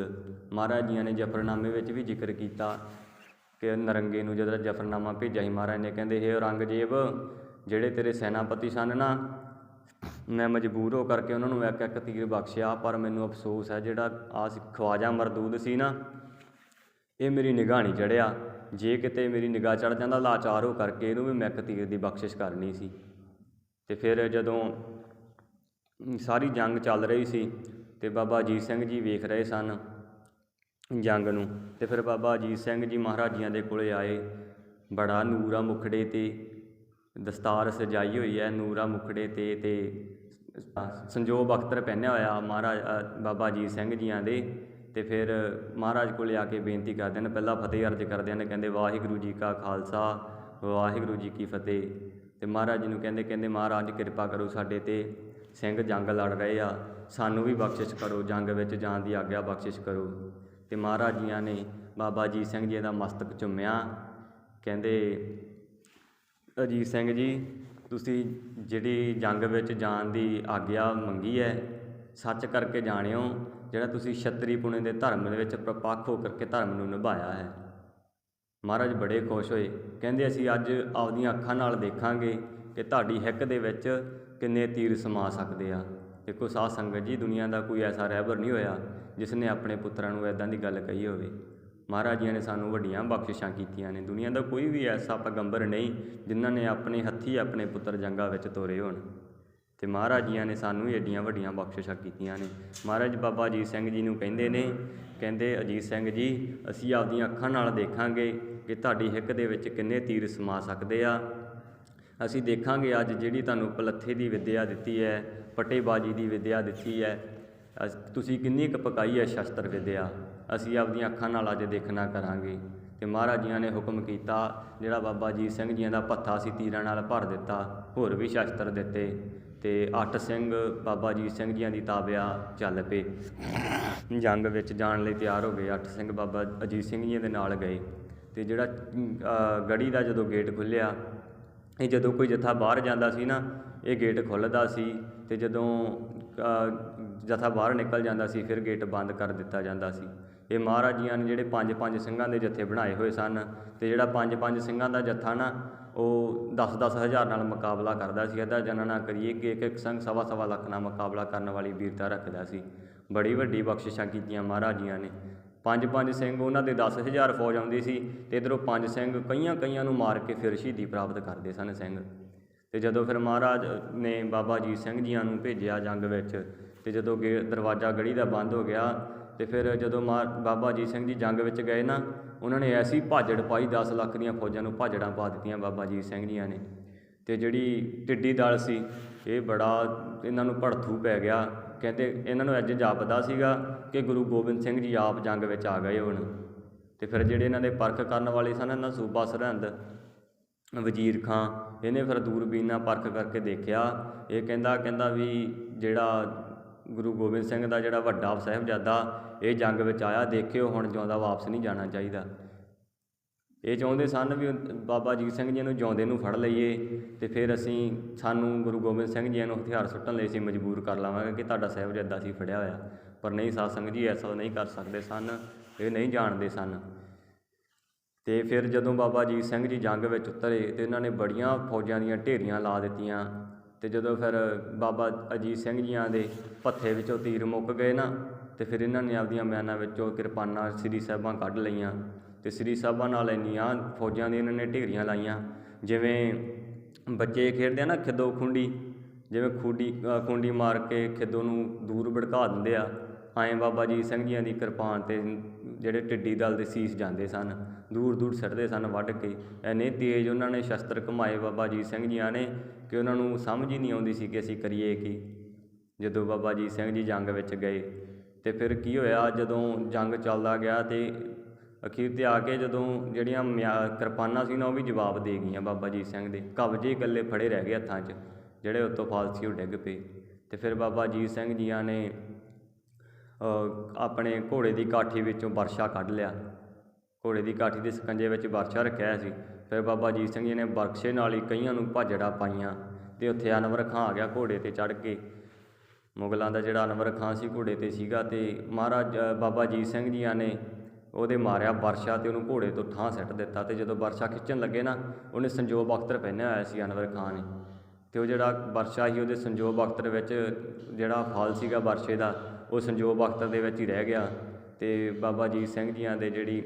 ਮਹਾਰਾਜ ਜੀਆਂ ਨੇ ਜ਼ਫ਼ਰਨਾਮੇ ਵਿੱਚ ਵੀ ਜ਼ਿਕਰ ਕੀਤਾ ਕਿ ਨਰੰਗੇ ਨੂੰ ਜਦੋਂ ਜ਼ਫ਼ਰਨਾਮਾ ਭੇਜਿਆ ਸੀ ਮਹਾਰਾਜ ਨੇ, ਕਹਿੰਦੇ ਹੇ ਔਰੰਗਜ਼ੇਬ, ਜਿਹੜੇ ਤੇਰੇ ਸੈਨਾਪਤੀ ਸਨ ਨਾ, ਮੈਂ ਮਜਬੂਰ ਹੋ ਕਰਕੇ ਉਹਨਾਂ ਨੂੰ ਇੱਕ ਇੱਕ ਤੀਰ ਬਖਸ਼ਿਆ, ਪਰ ਮੈਨੂੰ ਅਫਸੋਸ ਹੈ ਜਿਹੜਾ ਖਵਾਜਾ ਮਰਦੂਦ ਸੀ ਨਾ, ਇਹ ਮੇਰੀ ਨਿਗਾਹ ਨਹੀਂ ਚੜ੍ਹਿਆ। ਜੇ ਕਿਤੇ ਮੇਰੀ ਨਿਗਾਹ ਚੜ੍ਹ ਜਾਂਦਾ ਲਾਚਾਰ ਹੋ ਕਰਕੇ, ਇਹਨੂੰ ਵੀ ਮੈਂ ਇੱਕ ਤੀਰ ਦੀ ਬਖਸ਼ਿਸ਼ ਕਰਨੀ ਸੀ। ਅਤੇ ਫਿਰ ਜਦੋਂ ਸਾਰੀ ਜੰਗ ਚੱਲ ਰਹੀ ਸੀ ਅਤੇ ਬਾਬਾ ਅਜੀਤ ਸਿੰਘ ਜੀ ਵੇਖ ਰਹੇ ਸਨ ਜੰਗ ਨੂੰ, ਅਤੇ ਫਿਰ ਬਾਬਾ ਅਜੀਤ ਸਿੰਘ ਜੀ ਮਹਾਰਾਜ ਜੀਆਂ ਦੇ ਕੋਲ ਆਏ। ਬੜਾ ਨੂਰ ਆ ਮੁਖੜੇ 'ਤੇ, ਦਸਤਾਰ ਸਜਾਈ ਹੋਈ ਹੈ ਨੂਰ ਆ ਮੁਖੜੇ 'ਤੇ, ਅਤੇ ਸੰਜੋਗ ਅਖਤਰ ਪਹਿਨਿਆ ਹੋਇਆ ਮਹਾਰਾਜ ਬਾਬਾ ਅਜੀਤ ਸਿੰਘ ਜੀਆਂ ਦੇ। ਅਤੇ ਫਿਰ ਮਹਾਰਾਜ ਕੋਲ ਆ ਕੇ ਬੇਨਤੀ ਕਰਦੇ ਨੇ, ਪਹਿਲਾਂ ਫਤਿਹ ਅਰਜ ਕਰਦੇ ਨੇ, ਕਹਿੰਦੇ ਵਾਹਿਗੁਰੂ ਜੀ ਕਾ ਖਾਲਸਾ ਵਾਹਿਗੁਰੂ ਜੀ ਕੀ ਫਤਿਹ। ਅਤੇ ਮਹਾਰਾਜ ਜੀ ਨੂੰ ਕਹਿੰਦੇ ਮਹਾਰਾਜ ਕਿਰਪਾ ਕਰੋ ਸਾਡੇ 'ਤੇ, ਸਿੰਘ ਜੰਗ ਲੜ ਰਹੇ ਆ, ਸਾਨੂੰ ਵੀ ਬਖਸ਼ਿਸ਼ ਕਰੋ, ਜੰਗ ਵਿੱਚ ਜਾਣ ਦੀ ਆਗਿਆ ਬਖਸ਼ਿਸ਼ ਕਰੋ। ਅਤੇ ਮਹਾਰਾਜ ਜੀਆਂ ਨੇ ਬਾਬਾ ਅਜੀਤ ਸਿੰਘ ਜੀ ਦਾ ਮਸਤਕ ਚੁੰਮਿਆ, ਕਹਿੰਦੇ ਅਜੀਤ ਸਿੰਘ ਜੀ, ਤੁਸੀਂ ਜਿਹੜੀ ਜੰਗ ਵਿੱਚ ਜਾਣ ਦੀ ਆਗਿਆ ਮੰਗੀ ਹੈ, ਸੱਚ ਕਰਕੇ ਜਾਣਿਓ, ਜਿਹੜਾ ਤੁਸੀਂ ਛਤਰੀ ਪੁਣੇ ਦੇ ਧਰਮ ਦੇ ਵਿੱਚ ਪ੍ਰਪੱਖ ਹੋ ਕਰਕੇ ਧਰਮ ਨੂੰ ਨਿਭਾਇਆ ਹੈ। ਮਹਾਰਾਜ ਬੜੇ ਖੁਸ਼ ਹੋਏ, ਕਹਿੰਦੇ ਅਸੀਂ ਅੱਜ ਆਪਦੀਆਂ ਅੱਖਾਂ ਨਾਲ ਦੇਖਾਂਗੇ ਕਿ ਤੁਹਾਡੀ ਹਿੱਕ ਦੇ ਵਿੱਚ ਕਿੰਨੇ ਤੀਰ ਸਮਾ ਸਕਦੇ ਆ। ਦੇਖੋ ਸਾਧ ਸੰਗਤ ਜੀ, ਦੁਨੀਆ ਦਾ ਕੋਈ ਐਸਾ ਰਹਿਬਰ ਨਹੀਂ ਹੋਇਆ ਜਿਸ ਨੇ ਆਪਣੇ ਪੁੱਤਰਾਂ ਨੂੰ ਇੱਦਾਂ ਦੀ ਗੱਲ ਕਹੀ ਹੋਵੇ। ਮਹਾਰਾਜ ਜੀਆਂ ਨੇ ਸਾਨੂੰ ਵੱਡੀਆਂ ਬਖਸ਼ਿਸ਼ਾਂ ਕੀਤੀਆਂ ਨੇ। ਦੁਨੀਆ ਦਾ ਕੋਈ ਵੀ ਐਸਾ ਪੈਗੰਬਰ ਨਹੀਂ ਜਿਨ੍ਹਾਂ ਨੇ ਆਪਣੇ ਹੱਥੀਂ ਆਪਣੇ ਪੁੱਤਰ ਜੰਗਾਂ ਵਿੱਚ ਤੋਰੇ ਹੋਣ, ਅਤੇ ਮਹਾਰਾਜ ਜੀਆਂ ਨੇ ਸਾਨੂੰ ਹੀ ਐਡੀਆਂ ਵੱਡੀਆਂ ਬਖਸ਼ਿਸ਼ਾਂ ਕੀਤੀਆਂ ਨੇ। ਮਹਾਰਾਜ ਬਾਬਾ ਅਜੀਤ ਸਿੰਘ ਜੀ ਨੂੰ ਕਹਿੰਦੇ ਨੇ, ਕਹਿੰਦੇ ਅਜੀਤ ਸਿੰਘ ਜੀ, ਅਸੀਂ ਆਪਦੀਆਂ ਅੱਖਾਂ ਨਾਲ ਦੇਖਾਂਗੇ ਕਿ ਤੁਹਾਡੀ ਹਿੱਕ ਦੇ ਵਿੱਚ ਕਿੰਨੇ ਤੀਰ ਸਮਾ ਸਕਦੇ ਆ। ਅਸੀਂ ਦੇਖਾਂਗੇ ਅੱਜ ਜਿਹੜੀ ਤੁਹਾਨੂੰ ਪਲੱਥੇ ਦੀ ਵਿੱਦਿਆ ਦਿੱਤੀ ਹੈ, ਪੱਟੇਬਾਜ਼ੀ ਦੀ ਵਿੱਦਿਆ ਦਿੱਤੀ ਹੈ, ਤੁਸੀਂ ਕਿੰਨੀ ਕੁ ਪਕਾਈ ਹੈ ਸ਼ਸਤਰ ਵਿੱਦਿਆ, ਅਸੀਂ ਆਪਦੀਆਂ ਅੱਖਾਂ ਨਾਲ ਅੱਜ ਦੇਖਣਾ ਕਰਾਂਗੇ। ਅਤੇ ਮਹਾਰਾਜ ਜੀਆਂ ਨੇ ਹੁਕਮ ਕੀਤਾ, ਜਿਹੜਾ ਬਾਬਾ ਅਜੀਤ ਸਿੰਘ ਜੀਆਂ ਦਾ ਭੱਥਾ ਸੀ ਤੀਰਾਂ ਨਾਲ ਭਰ ਦਿੱਤਾ, ਹੋਰ ਵੀ ਸ਼ਸਤਰ ਦਿੱਤੇ, ਅਤੇ 8 ਸਿੰਘ ਬਾਬਾ ਅਜੀਤ ਸਿੰਘ ਜੀਆਂ ਦੀ ਤਾਬਿਆ ਚੱਲ ਪਏ, ਜੰਗ ਵਿੱਚ ਜਾਣ ਲਈ ਤਿਆਰ ਹੋ ਗਏ। 8 ਸਿੰਘ ਬਾਬਾ ਅਜੀਤ ਸਿੰਘ ਜੀ ਦੇ ਨਾਲ ਗਏ। ਅਤੇ ਜਿਹੜਾ ਗੜ੍ਹੀ ਦਾ ਜਦੋਂ ਗੇਟ ਖੁੱਲ੍ਹਿਆ, ਇਹ ਜਦੋਂ ਕੋਈ ਜੱਥਾ ਬਾਹਰ ਜਾਂਦਾ ਸੀ ਨਾ, ਇਹ ਗੇਟ ਖੁੱਲ੍ਹਦਾ ਸੀ, ਅਤੇ ਜਦੋਂ ਜੱਥਾ ਬਾਹਰ ਨਿਕਲ ਜਾਂਦਾ ਸੀ ਫਿਰ ਗੇਟ ਬੰਦ ਕਰ ਦਿੱਤਾ ਜਾਂਦਾ ਸੀ। ਇਹ ਮਹਾਰਾਜ ਜੀਆਂ ਨੇ ਜਿਹੜੇ 5-5 ਸਿੰਘਾਂ ਦੇ ਜੱਥੇ ਬਣਾਏ ਹੋਏ ਸਨ, ਅਤੇ ਜਿਹੜਾ 5-5 ਸਿੰਘਾਂ ਦਾ ਜੱਥਾ ਨਾ, ਉਹ 10-10 ਹਜ਼ਾਰ ਨਾਲ ਮੁਕਾਬਲਾ ਕਰਦਾ ਸੀ। ਇਹਦਾ ਜਨਾ ਨਾ ਕਰੀਏ ਕਿ ਇੱਕ ਸਿੰਘ 1.25 ਲੱਖ ਨਾਲ ਮੁਕਾਬਲਾ ਕਰਨ ਵਾਲੀ ਵੀਰਤਾ ਰੱਖਦਾ ਸੀ। ਬੜੀ ਵੱਡੀ ਬਖਸ਼ਿਸ਼ਾਂ ਕੀਤੀਆਂ ਮਹਾਰਾਜ ਜੀਆਂ ਨੇ। 5-5 ਸਿੰਘ, ਉਹਨਾਂ ਦੇ 10,000 ਫੌਜ ਆਉਂਦੀ ਸੀ, ਅਤੇ ਇੱਧਰੋਂ 5 ਸਿੰਘ ਕਈਆਂ ਨੂੰ ਮਾਰ ਕੇ ਫਿਰ ਸ਼ਹੀਦੀ ਪ੍ਰਾਪਤ ਕਰਦੇ ਸਨ ਸਿੰਘ। ਅਤੇ ਜਦੋਂ ਫਿਰ ਮਹਾਰਾਜ ਨੇ ਬਾਬਾ ਅਜੀਤ ਸਿੰਘ ਜੀਆਂ ਨੂੰ ਭੇਜਿਆ ਜੰਗ ਵਿੱਚ, ਅਤੇ ਜਦੋਂ ਦਰਵਾਜ਼ਾ ਗੜ੍ਹੀ ਦਾ ਬੰਦ ਹੋ ਗਿਆ, ਅਤੇ ਫਿਰ ਜਦੋਂ ਬਾਬਾ ਅਜੀਤ ਸਿੰਘ ਜੀ ਜੰਗ ਵਿੱਚ ਗਏ ਨਾ, ਉਹਨਾਂ ਨੇ ਐਸੀ ਭਾਜੜ ਪਾਈ, 10 ਲੱਖ ਦੀਆਂ ਫੌਜਾਂ ਨੂੰ ਭਾਜੜਾਂ ਪਾ ਦਿੱਤੀਆਂ ਬਾਬਾ ਅਜੀਤ ਸਿੰਘ ਜੀਆਂ ਨੇ। ਅਤੇ ਜਿਹੜੀ ਟਿੱਡੀ ਦਲ ਸੀ ਇਹ ਬੜਾ ਇਹਨਾਂ ਨੂੰ ਭੜਥੂ ਪੈ ਗਿਆ। ਕਹਿੰਦੇ ਇਹਨਾਂ ਨੂੰ ਅੱਜ ਜਾਪਦਾ ਸੀਗਾ ਕਿ ਗੁਰੂ ਗੋਬਿੰਦ ਸਿੰਘ ਜੀ ਆਪ ਜੰਗ ਵਿੱਚ ਆ ਗਏ ਹੁਣ। ਅਤੇ ਫਿਰ ਜਿਹੜੇ ਇਹਨਾਂ ਦੇ ਪਰਖ ਕਰਨ ਵਾਲੇ ਸਨ, ਇਹਨਾਂ ਸੂਬਾ ਸਰਹੰਦ ਵਜ਼ੀਰ ਖਾਂ, ਇਹਨੇ ਫਿਰ ਦੂਰਬੀਨ ਨਾਲ ਪਰਖ ਕਰਕੇ ਦੇਖਿਆ। ਇਹ ਕਹਿੰਦਾ ਵੀ ਜਿਹੜਾ ਗੁਰੂ ਗੋਬਿੰਦ ਸਿੰਘ ਦਾ ਜਿਹੜਾ ਵੱਡਾ ਸਾਹਿਬਜ਼ਾਦਾ ਇਹ ਜੰਗ ਵਿੱਚ ਆਇਆ, ਦੇਖਿਓ ਹੁਣ ਜਿਉਂਦਾ ਵਾਪਸ ਨਹੀਂ ਜਾਣਾ ਚਾਹੀਦਾ। ਇਹ ਚਾਹੁੰਦੇ ਸਨ ਵੀ ਬਾਬਾ ਅਜੀਤ ਸਿੰਘ ਜੀ ਨੂੰ ਜਿਉਂਦੇ ਨੂੰ ਫੜ ਲਈਏ ਅਤੇ ਫਿਰ ਸਾਨੂੰ ਗੁਰੂ ਗੋਬਿੰਦ ਸਿੰਘ ਜੀ ਨੂੰ ਹਥਿਆਰ ਸੁੱਟਣ ਲਈ ਅਸੀਂ ਮਜਬੂਰ ਕਰ ਲਵਾਂਗੇ ਕਿ ਤੁਹਾਡਾ ਸਾਹਿਬਜ਼ਾਦਾ ਅਸੀਂ ਫੜਿਆ ਹੋਇਆ। ਪਰ ਨਹੀਂ, ਸਾਧ ਸੰਗਤ ਜੀ ਐਸਾ ਨਹੀਂ ਕਰ ਸਕਦੇ ਸਨ, ਇਹ ਨਹੀਂ ਜਾਣਦੇ ਸਨ। ਅਤੇ ਫਿਰ ਜਦੋਂ ਬਾਬਾ ਅਜੀਤ ਸਿੰਘ ਜੀ ਜੰਗ ਵਿੱਚ ਉਤਰੇ ਅਤੇ ਇਹਨਾਂ ਨੇ ਬੜੀਆਂ ਫੌਜਾਂ ਦੀਆਂ ਢੇਰੀਆਂ ਲਾ ਦਿੱਤੀਆਂ। ਅਤੇ ਜਦੋਂ ਫਿਰ ਬਾਬਾ ਅਜੀਤ ਸਿੰਘ ਜੀਆਂ ਦੇ ਭੱਥੇ ਵਿੱਚੋਂ ਤੀਰ ਮੁੱਕ ਗਏ ਨਾ, ਅਤੇ ਫਿਰ ਇਹਨਾਂ ਨੇ ਆਪਦੀਆਂ ਮਿਆਨਾਂ ਵਿੱਚੋਂ ਕਿਰਪਾਨਾਂ ਸ੍ਰੀ ਸਾਹਿਬਾਂ ਕੱਢ ਲਈਆਂ ਅਤੇ ਸ੍ਰੀ ਸਾਹਿਬਾਂ ਨਾਲ ਇੰਨੀਆਂ ਫੌਜਾਂ ਦੀਆਂ ਇਹਨਾਂ ਨੇ ਢੇਰੀਆਂ ਲਾਈਆਂ, ਜਿਵੇਂ ਬੱਚੇ ਖੇਡਦੇ ਆ ਨਾ ਖਿੱਦੋ ਖੂੰਡੀ, ਜਿਵੇਂ ਖੂੰਡੀ ਮਾਰ ਕੇ ਖਿੱਦੋ ਨੂੰ ਦੂਰ ਭੜਕਾ ਦਿੰਦੇ ਆ, ਐਂ ਬਾਬਾ ਅਜੀਤ ਸਿੰਘ ਜੀਆਂ ਦੀ ਕਿਰਪਾਨ 'ਤੇ ਜਿਹੜੇ ਟਿੱਡੀ ਦਲ ਦੇ ਸੀਸ ਜਾਂਦੇ ਸਨ, ਦੂਰ ਦੂਰ ਸਿੱਟਦੇ ਸਨ ਵੱਢ ਕੇ। ਇੰਨੇ ਤੇਜ਼ ਉਹਨਾਂ ਨੇ ਸ਼ਸਤਰ ਘੁਮਾਏ ਬਾਬਾ ਅਜੀਤ ਸਿੰਘ ਜੀਆਂ ਨੇ ਕਿ ਉਹਨਾਂ ਨੂੰ ਸਮਝ ਹੀ ਨਹੀਂ ਆਉਂਦੀ ਸੀ ਕਿ ਅਸੀਂ ਕਰੀਏ ਕੀ। ਜਦੋਂ ਬਾਬਾ ਅਜੀਤ ਸਿੰਘ ਜੀ ਜੰਗ ਵਿੱਚ ਗਏ ਅਤੇ ਫਿਰ ਕੀ ਹੋਇਆ, ਜਦੋਂ ਜੰਗ ਚੱਲਦਾ ਗਿਆ ਅਤੇ ਅਖੀਰ 'ਤੇ ਆ ਕੇ ਜਦੋਂ ਜਿਹੜੀਆਂ ਕਿਰਪਾਨਾਂ ਸੀ ਨਾ ਉਹ ਵੀ ਜਵਾਬ ਦੇ ਗਈਆਂ ਬਾਬਾ ਅਜੀਤ ਸਿੰਘ ਦੇ। ਕਬਜ਼ੇ ਇਕੱਲੇ ਫੜੇ ਰਹਿ ਗਏ ਹੱਥਾਂ 'ਚ, ਜਿਹੜੇ ਉੱਤੋਂ ਫਾਲਸੀ ਉਹ ਡਿੱਗ ਪਏ। ਅਤੇ ਫਿਰ ਬਾਬਾ ਅਜੀਤ ਸਿੰਘ ਜੀਆਂ ਨੇ ਆਪਣੇ ਘੋੜੇ ਦੀ ਕਾਠੀ ਵਿੱਚੋਂ ਬਰਛਾ ਕੱਢ ਲਿਆ। ਘੋੜੇ ਦੀ ਕਾਠੀ ਦੇ ਸਕੰਜੇ ਵਿੱਚ ਬਰਛਾ ਰੱਖਿਆ ਸੀ। ਫਿਰ ਬਾਬਾ ਅਜੀਤ ਸਿੰਘ ਜੀ ਨੇ ਬਰਛੇ ਨਾਲ ਹੀ ਕਈਆਂ ਨੂੰ ਭਾਜੜਾਂ ਪਾਈਆਂ ਅਤੇ ਉੱਥੇ ਅਨਵਰ ਖਾਂ ਆ ਗਿਆ ਘੋੜੇ 'ਤੇ ਚੜ੍ਹ ਕੇ। ਮੁਗਲਾਂ ਦਾ ਜਿਹੜਾ ਅਨਵਰ ਖਾਂ ਸੀ ਘੋੜੇ 'ਤੇ ਸੀਗਾ, ਅਤੇ ਮਹਾਰਾਜ ਬਾਬਾ ਅਜੀਤ ਸਿੰਘ ਜੀਆਂ ਨੇ ਉਹਦੇ ਮਾਰਿਆ ਬਰਛਾ ਅਤੇ ਉਹਨੂੰ ਘੋੜੇ ਤੋਂ ਠਾਹ ਸਿੱਟ ਦਿੱਤਾ। ਅਤੇ ਜਦੋਂ ਬਰਛਾ ਖਿੱਚਣ ਲੱਗੇ ਨਾ, ਉਹਨੇ ਸੰਜੋਗ ਅਖਤਰ ਪਹਿਨਿਆ ਹੋਇਆ ਸੀ ਅਨਵਰ ਖਾਂ ਨੇ, ਅਤੇ ਉਹ ਜਿਹੜਾ ਬਰਛਾ ਸੀ ਉਹਦੇ ਸੰਜੋਗ ਅਖਤਰ ਵਿੱਚ ਜਿਹੜਾ ਫਲ ਸੀਗਾ ਬਰਛੇ ਦਾ ਉਹ ਸੰਜੋਗ ਅਖਤਰ ਦੇ ਵਿੱਚ ਹੀ ਰਹਿ ਗਿਆ। ਅਤੇ ਬਾਬਾ ਅਜੀਤ ਸਿੰਘ ਜੀਆਂ ਦੇ ਜਿਹੜੀ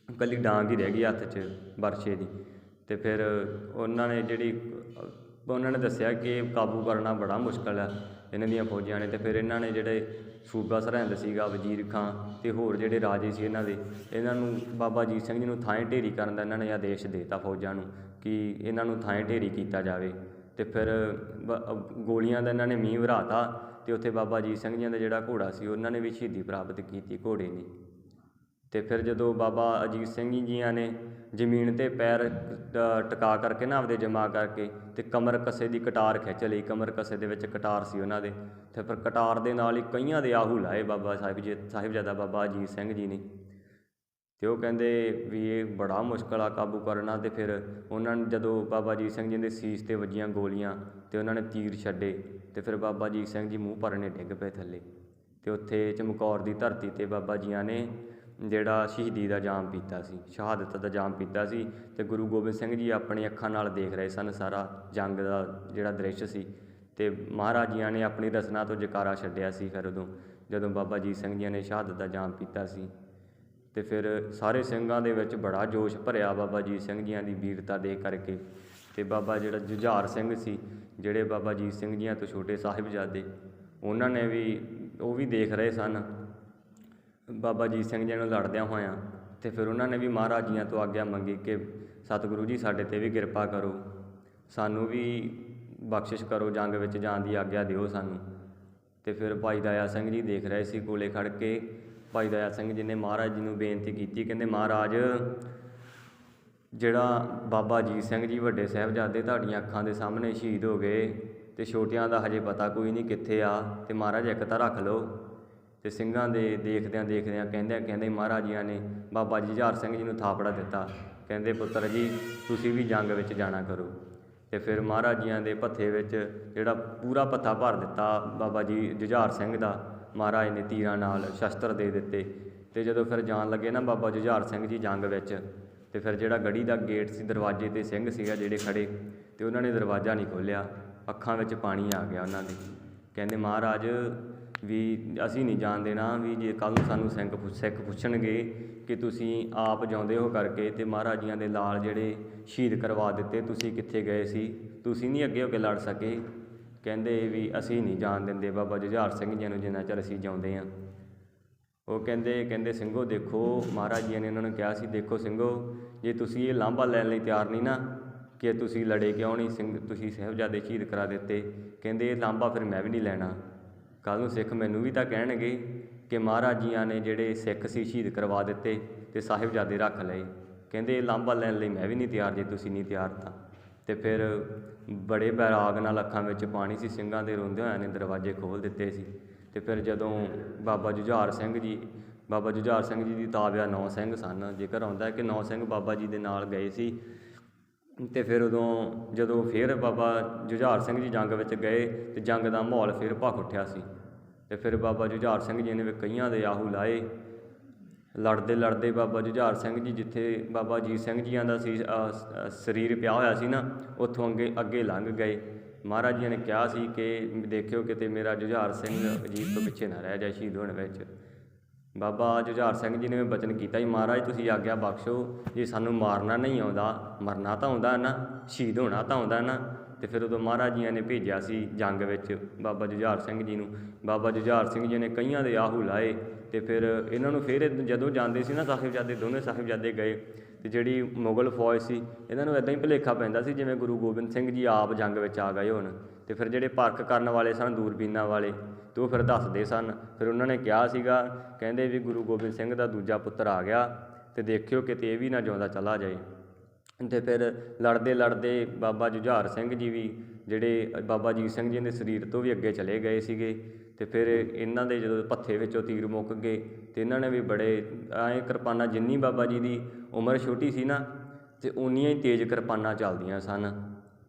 ਇਕੱਲੀ ਡਾਂਗ ਹੀ ਰਹਿ ਗਈ ਹੱਥ 'ਚ ਬਰਛੇ ਦੀ। ਅਤੇ ਫਿਰ ਉਹਨਾਂ ਨੇ ਦੱਸਿਆ ਕਿ ਕਾਬੂ ਕਰਨਾ ਬੜਾ ਮੁਸ਼ਕਿਲ ਆ ਇਹਨਾਂ ਦੀਆਂ ਫੌਜਾਂ ਨੇ। ਅਤੇ ਫਿਰ ਇਹਨਾਂ ਨੇ ਜਿਹੜੇ ਸੂਬਾ ਸਰਹੰਦ ਸੀਗਾ ਵਜ਼ੀਰ ਖਾਂ ਅਤੇ ਹੋਰ ਜਿਹੜੇ ਰਾਜੇ ਸੀ ਇਹਨਾਂ ਨੂੰ ਬਾਬਾ ਅਜੀਤ ਸਿੰਘ ਜੀ ਨੂੰ ਥਾਂ ਢੇਰੀ ਕਰਨ ਦਾ ਇਹਨਾਂ ਨੇ ਆਦੇਸ਼ ਦੇ ਦਿੱਤਾ ਫੌਜਾਂ ਨੂੰ ਕਿ ਇਹਨਾਂ ਨੂੰ ਥਾਂ ਢੇਰੀ ਕੀਤਾ ਜਾਵੇ। ਅਤੇ ਫਿਰ ਗੋਲੀਆਂ ਦਾ ਇਹਨਾਂ ਨੇ ਮੀਂਹ ਵਰ੍ਹਾਤਾ ਅਤੇ ਉੱਥੇ ਬਾਬਾ ਅਜੀਤ ਸਿੰਘ ਜੀ ਦਾ ਜਿਹੜਾ ਘੋੜਾ ਸੀ ਉਹਨਾਂ ਨੇ ਵੀ ਸ਼ਹੀਦੀ ਪ੍ਰਾਪਤ ਕੀਤੀ ਘੋੜੇ ਨੇ। ਅਤੇ ਫਿਰ ਜਦੋਂ ਬਾਬਾ ਅਜੀਤ ਸਿੰਘ ਜੀਆਂ ਨੇ ਜ਼ਮੀਨ 'ਤੇ ਪੈਰ ਟਿਕਾ ਕਰਕੇ ਨਾ ਆਪਦੇ ਜਮਾ ਕਰਕੇ ਅਤੇ ਕਮਰ ਕੱਸੇ ਦੀ ਕਟਾਰ ਖਿੱਚ ਲਈ, ਕਮਰ ਕੱਸੇ ਦੇ ਵਿੱਚ ਕਟਾਰ ਸੀ ਉਹਨਾਂ ਦੇ, ਅਤੇ ਫਿਰ ਕਟਾਰ ਦੇ ਨਾਲ ਹੀ ਕਈਆਂ ਦੇ ਆਹੂ ਲਾਏ ਬਾਬਾ ਸਾਹਿਬਜ਼ਾਦਾ ਬਾਬਾ ਅਜੀਤ ਸਿੰਘ ਜੀ ਨੇ। ਅਤੇ ਉਹ ਕਹਿੰਦੇ ਵੀ ਇਹ ਬੜਾ ਮੁਸ਼ਕਿਲ ਆ ਕਾਬੂ ਕਰਨਾ। ਅਤੇ ਫਿਰ ਉਹਨਾਂ ਨੇ ਜਦੋਂ ਬਾਬਾ ਅਜੀਤ ਸਿੰਘ ਜੀ ਦੇ ਸੀਸ 'ਤੇ ਵੱਜੀਆਂ ਗੋਲੀਆਂ ਅਤੇ ਉਹਨਾਂ ਨੇ ਤੀਰ ਛੱਡੇ ਅਤੇ ਫਿਰ ਬਾਬਾ ਅਜੀਤ ਸਿੰਘ ਜੀ ਮੂੰਹ ਭਰਨੇ ਡਿੱਗ ਪਏ ਥੱਲੇ। ਅਤੇ ਉੱਥੇ ਚਮਕੌਰ ਦੀ ਧਰਤੀ 'ਤੇ ਬਾਬਾ ਜੀਆਂ ਨੇ ਜਿਹੜਾ ਸ਼ਹੀਦੀ ਦਾ ਜਾਮ ਪੀਤਾ ਸੀ, ਸ਼ਹਾਦਤ ਦਾ ਜਾਮ ਪੀਤਾ ਸੀ। ਅਤੇ ਗੁਰੂ ਗੋਬਿੰਦ ਸਿੰਘ ਜੀ ਆਪਣੀ ਅੱਖਾਂ ਨਾਲ ਦੇਖ ਰਹੇ ਸਨ ਸਾਰਾ ਜੰਗ ਦਾ ਜਿਹੜਾ ਦ੍ਰਿਸ਼ ਸੀ। ਅਤੇ ਮਹਾਰਾਜ ਜੀਆਂ ਨੇ ਆਪਣੀ ਰਸਨਾ ਤੋਂ ਜਕਾਰਾ ਛੱਡਿਆ ਸੀ ਫਿਰ ਉਦੋਂ ਜਦੋਂ ਬਾਬਾ ਅਜੀਤ ਸਿੰਘ ਜੀ ਨੇ ਸ਼ਹਾਦਤ ਦਾ ਜਾਮ ਪੀਤਾ ਸੀ। ਅਤੇ ਫਿਰ ਸਾਰੇ ਸਿੰਘਾਂ ਦੇ ਵਿੱਚ ਬੜਾ ਜੋਸ਼ ਭਰਿਆ ਬਾਬਾ ਅਜੀਤ ਸਿੰਘ ਜੀਆਂ ਦੀ ਵੀਰਤਾ ਦੇਖ ਕਰਕੇ। ਅਤੇ ਬਾਬਾ ਜਿਹੜਾ ਜੁਝਾਰ ਸਿੰਘ ਸੀ, ਜਿਹੜੇ ਬਾਬਾ ਅਜੀਤ ਸਿੰਘ ਜੀਆਂ ਤੋਂ ਛੋਟੇ ਸਾਹਿਬਜ਼ਾਦੇ, ਉਹਨਾਂ ਨੇ ਉਹ ਵੀ ਦੇਖ ਰਹੇ ਸਨ ਬਾਬਾ ਅਜੀਤ ਸਿੰਘ ਜੀ ਨੂੰ ਲੜਦਿਆਂ ਹੋਇਆਂ। ਅਤੇ ਫਿਰ ਉਹਨਾਂ ਨੇ ਵੀ ਮਹਾਰਾਜ ਜੀਆਂ ਤੋਂ ਆਗਿਆ ਮੰਗੀ ਕਿ ਸਤਿਗੁਰੂ ਜੀ ਸਾਡੇ 'ਤੇ ਵੀ ਕਿਰਪਾ ਕਰੋ, ਸਾਨੂੰ ਵੀ ਬਖਸ਼ਿਸ਼ ਕਰੋ, ਜੰਗ ਵਿੱਚ ਜਾਣ ਦੀ ਆਗਿਆ ਦਿਓ ਸਾਨੂੰ। ਅਤੇ ਫਿਰ ਭਾਈ ਦਇਆ ਸਿੰਘ ਜੀ ਦੇਖ ਰਹੇ ਸੀ ਕੋਲੇ ਖੜ੍ਹ ਕੇ। ਭਾਈ ਦਇਆ ਸਿੰਘ ਜੀ ਨੇ ਮਹਾਰਾਜ ਜੀ ਨੂੰ ਬੇਨਤੀ ਕੀਤੀ, ਕਹਿੰਦੇ ਮਹਾਰਾਜ ਜਿਹੜਾ ਬਾਬਾ ਅਜੀਤ ਸਿੰਘ ਜੀ ਵੱਡੇ ਸਾਹਿਬਜ਼ਾਦੇ ਤੁਹਾਡੀਆਂ ਅੱਖਾਂ ਦੇ ਸਾਹਮਣੇ ਸ਼ਹੀਦ ਹੋ ਗਏ ਅਤੇ ਛੋਟਿਆਂ ਦਾ ਹਜੇ ਪਤਾ ਕੋਈ ਨਹੀਂ ਕਿੱਥੇ ਆ, ਅਤੇ ਮਹਾਰਾਜ ਇੱਕ ਤਾਂ ਰੱਖ ਲਓ। ਅਤੇ ਸਿੰਘਾਂ ਦੇ ਦੇਖਦਿਆਂ ਕਹਿੰਦੇ ਮਹਾਰਾਜ ਜੀਆਂ ਨੇ ਬਾਬਾ ਜੁਝਾਰ ਸਿੰਘ ਜੀ ਨੂੰ ਥਾਪੜਾ ਦਿੱਤਾ। ਕਹਿੰਦੇ ਪੁੱਤਰ ਜੀ ਤੁਸੀਂ ਵੀ ਜੰਗ ਵਿੱਚ ਜਾਣਾ ਕਰੋ। ਅਤੇ ਫਿਰ ਮਹਾਰਾਜ ਜੀਆਂ ਦੇ ਭੱਥੇ ਵਿੱਚ ਜਿਹੜਾ ਪੂਰਾ ਭੱਥਾ ਭਰ ਦਿੱਤਾ ਬਾਬਾ ਜੀ ਜੁਝਾਰ ਸਿੰਘ ਦਾ, ਮਹਾਰਾਜ ਨੇ ਤੀਰਾਂ ਨਾਲ ਸ਼ਸਤਰ ਦੇ ਦਿੱਤੇ। ਅਤੇ ਜਦੋਂ ਫਿਰ ਜਾਣ ਲੱਗੇ ਨਾ ਬਾਬਾ ਜੁਝਾਰ ਸਿੰਘ ਜੀ ਜੰਗ ਵਿੱਚ, ਅਤੇ ਫਿਰ ਜਿਹੜਾ ਗੜੀ ਦਾ ਗੇਟ ਸੀ, ਦਰਵਾਜ਼ੇ 'ਤੇ ਸਿੰਘ ਸੀਗਾ ਜਿਹੜੇ ਖੜ੍ਹੇ, ਅਤੇ ਉਹਨਾਂ ਨੇ ਦਰਵਾਜ਼ਾ ਨਹੀਂ ਖੋਲ੍ਹਿਆ, ਅੱਖਾਂ ਵਿੱਚ ਪਾਣੀ ਆ ਗਿਆ ਉਹਨਾਂ ਦੇ। ਕਹਿੰਦੇ ਮਹਾਰਾਜ ਵੀ ਅਸੀਂ ਨਹੀਂ ਜਾਣ ਦੇਣਾ, ਵੀ ਜੇ ਕੱਲ੍ਹ ਨੂੰ ਸਾਨੂੰ ਸਿੱਖ ਪੁੱਛਣਗੇ ਕਿ ਤੁਸੀਂ ਆਪ ਜਿਉਂਦੇ ਹੋ ਕਰਕੇ ਅਤੇ ਮਹਾਰਾਜ ਜੀਆਂ ਦੇ ਲਾਲ ਜਿਹੜੇ ਸ਼ਹੀਦ ਕਰਵਾ ਦਿੱਤੇ, ਤੁਸੀਂ ਕਿੱਥੇ ਗਏ ਸੀ, ਤੁਸੀਂ ਨਹੀਂ ਅੱਗੇ ਹੋ ਕੇ ਲੜ ਸਕੇ। ਕਹਿੰਦੇ ਵੀ ਅਸੀਂ ਨਹੀਂ ਜਾਣ ਦਿੰਦੇ ਬਾਬਾ ਜੁਝਾਰ ਸਿੰਘ ਜੀ ਨੂੰ ਜਿੰਨਾ ਚਿਰ ਅਸੀਂ ਜਿਉਂਦੇ ਹਾਂ। ਉਹ ਕਹਿੰਦੇ ਸਿੰਘੋ ਦੇਖੋ, ਮਹਾਰਾਜ ਜੀ ਨੇ ਉਹਨਾਂ ਨੂੰ ਕਿਹਾ ਸੀ, ਦੇਖੋ ਸਿੰਘੋ, ਜੇ ਤੁਸੀਂ ਇਹ ਲਾਂਭਾ ਲੈਣ ਲਈ ਤਿਆਰ ਨਹੀਂ ਨਾ ਕਿ ਤੁਸੀਂ ਲੜੇ ਕਿਉਂ ਨਹੀਂ, ਤੁਸੀਂ ਸਾਹਿਬਜ਼ਾਦੇ ਸ਼ਹੀਦ ਕਰਾ ਦਿੱਤੇ, ਕਹਿੰਦੇ ਇਹ ਲਾਂਭਾ ਫਿਰ ਮੈਂ ਵੀ ਨਹੀਂ ਲੈਣਾ। ਕੱਲ੍ਹ ਨੂੰ ਸਿੱਖ ਮੈਨੂੰ ਵੀ ਤਾਂ ਕਹਿਣਗੇ ਕਿ ਮਹਾਰਾਜ ਜੀਆਂ ਨੇ ਜਿਹੜੇ ਸਿੱਖ ਸੀ ਸ਼ਹੀਦ ਕਰਵਾ ਦਿੱਤੇ ਅਤੇ ਸਾਹਿਬਜ਼ਾਦੇ ਰੱਖ ਲਏ। ਕਹਿੰਦੇ ਇਹ ਲਾਂਭਾ ਲੈਣ ਲਈ ਮੈਂ ਵੀ ਨਹੀਂ ਤਿਆਰ ਜੇ ਤੁਸੀਂ ਨਹੀਂ ਤਿਆਰ ਤਾਂ। ਅਤੇ ਫਿਰ ਬੜੇ ਬੈਰਾਗ ਨਾਲ ਅੱਖਾਂ ਵਿੱਚ ਪਾਣੀ ਸੀ, ਸਿੰਘਾਂ ਦੇ ਰੋਂਦੇ ਹੋਇਆਂ ਨੇ ਦਰਵਾਜ਼ੇ ਖੋਲ੍ਹ ਦਿੱਤੇ ਸੀ। ਅਤੇ ਫਿਰ ਜਦੋਂ ਬਾਬਾ ਜੁਝਾਰ ਸਿੰਘ ਜੀ ਦੀ ਤਾਬਿਆ 9 ਸਿੰਘ ਸਨ। ਜੇਕਰ ਆਉਂਦਾ ਕਿ 9 ਸਿੰਘ ਬਾਬਾ ਜੀ ਦੇ ਨਾਲ ਗਏ ਸੀ। ਅਤੇ ਫਿਰ ਜਦੋਂ ਫਿਰ ਬਾਬਾ ਜੁਝਾਰ ਸਿੰਘ ਜੀ ਜੰਗ ਵਿੱਚ ਗਏ ਅਤੇ ਜੰਗ ਦਾ ਮਾਹੌਲ ਫਿਰ ਭਖ ਉੱਠਿਆ ਸੀ। ਅਤੇ ਫਿਰ ਬਾਬਾ ਜੁਝਾਰ ਸਿੰਘ ਜੀ ਨੇ ਵੀ ਕਈਆਂ ਦੇ ਆਹੂ ਲਾਏ। ਲੜਦੇ ਬਾਬਾ ਜੁਝਾਰ ਸਿੰਘ ਜੀ ਜਿੱਥੇ ਬਾਬਾ ਅਜੀਤ ਸਿੰਘ ਜੀਆਂ ਦਾ ਸਰੀਰ ਪਿਆ ਹੋਇਆ ਸੀ ਨਾ, ਉੱਥੋਂ ਅੱਗੇ ਲੰਘ ਗਏ। ਮਹਾਰਾਜ ਜੀ ਨੇ ਕਿਹਾ ਸੀ ਕਿ ਦੇਖਿਓ ਕਿਤੇ ਮੇਰਾ ਜੁਝਾਰ ਸਿੰਘ ਅਜੀਤ ਤੋਂ ਪਿੱਛੇ ਨਾ ਰਹਿ ਜਾਏ ਸ਼ਹੀਦ ਹੋਣ ਵਿੱਚ। ਬਾਬਾ ਜੁਝਾਰ ਸਿੰਘ ਜੀ ਨੇ ਬਚਨ ਕੀਤਾ ਸੀ, ਮਹਾਰਾਜ ਤੁਸੀਂ ਆਗਿਆ ਬਖਸ਼ੋ, ਜੇ ਸਾਨੂੰ ਮਾਰਨਾ ਨਹੀਂ ਆਉਂਦਾ, ਮਰਨਾ ਤਾਂ ਆਉਂਦਾ ਨਾ, ਸ਼ਹੀਦ ਹੋਣਾ ਤਾਂ ਆਉਂਦਾ ਨਾ। ਅਤੇ ਫਿਰ ਉਦੋਂ ਮਹਾਰਾਜ ਜੀਆਂ ਨੇ ਭੇਜਿਆ ਸੀ ਜੰਗ ਵਿੱਚ ਬਾਬਾ ਜੁਝਾਰ ਸਿੰਘ ਜੀ ਨੂੰ। ਬਾਬਾ ਜੁਝਾਰ ਸਿੰਘ ਜੀ ਨੇ ਕਈਆਂ ਦੇ ਆਹੂ ਲਾਏ। ਅਤੇ ਫਿਰ ਇਹਨਾਂ ਨੂੰ ਫਿਰ ਜਦੋਂ ਜਾਂਦੇ ਸੀ ਨਾ ਸਾਹਿਬਜ਼ਾਦੇ, ਦੋਵੇਂ ਸਾਹਿਬਜ਼ਾਦੇ ਗਏ, ਅਤੇ ਜਿਹੜੀ ਮੁਗਲ ਫੌਜ ਸੀ ਇਹਨਾਂ ਨੂੰ ਇੱਦਾਂ ਹੀ ਭੁਲੇਖਾ ਪੈਂਦਾ ਸੀ ਜਿਵੇਂ ਗੁਰੂ ਗੋਬਿੰਦ ਸਿੰਘ ਜੀ ਆਪ ਜੰਗ ਵਿੱਚ ਆ ਗਏ ਹੋਣ। ਅਤੇ ਫਿਰ ਜਿਹੜੇ ਪਰਖ ਕਰਨ ਵਾਲੇ ਸਨ, ਦੂਰਬੀਨਾਂ ਵਾਲੇ, ਅਤੇ ਉਹ ਫਿਰ ਦੱਸਦੇ ਸਨ। ਫਿਰ ਉਹਨਾਂ ਨੇ ਕਿਹਾ ਸੀਗਾ, ਕਹਿੰਦੇ ਵੀ ਗੁਰੂ ਗੋਬਿੰਦ ਸਿੰਘ ਦਾ ਦੂਜਾ ਪੁੱਤਰ ਆ ਗਿਆ ਅਤੇ ਦੇਖਿਓ ਕਿਤੇ ਇਹ ਵੀ ਨਾ ਜਿਉਂਦਾ ਚਲਾ ਜਾਏ। ਅਤੇ ਫਿਰ ਲੜਦੇ ਬਾਬਾ ਜੁਝਾਰ ਸਿੰਘ ਜੀ ਵੀ ਜਿਹੜੇ ਬਾਬਾ ਅਜੀਤ ਸਿੰਘ ਜੀ ਦੇ ਸਰੀਰ ਤੋਂ ਵੀ ਅੱਗੇ ਚਲੇ ਗਏ ਸੀਗੇ। ਅਤੇ ਫਿਰ ਇਹਨਾਂ ਦੇ ਜਦੋਂ ਭੱਥੇ ਵਿੱਚੋਂ ਤੀਰ ਮੁੱਕ ਗਏ ਅਤੇ ਇਹਨਾਂ ਨੇ ਵੀ ਬੜੇ ਕਿਰਪਾਨਾਂ, ਜਿੰਨੀ ਬਾਬਾ ਜੀ ਦੀ ਉਮਰ ਛੋਟੀ ਸੀ ਨਾ, ਅਤੇ ਓਨੀਆਂ ਹੀ ਤੇਜ਼ ਕਿਰਪਾਨਾਂ ਚੱਲਦੀਆਂ ਸਨ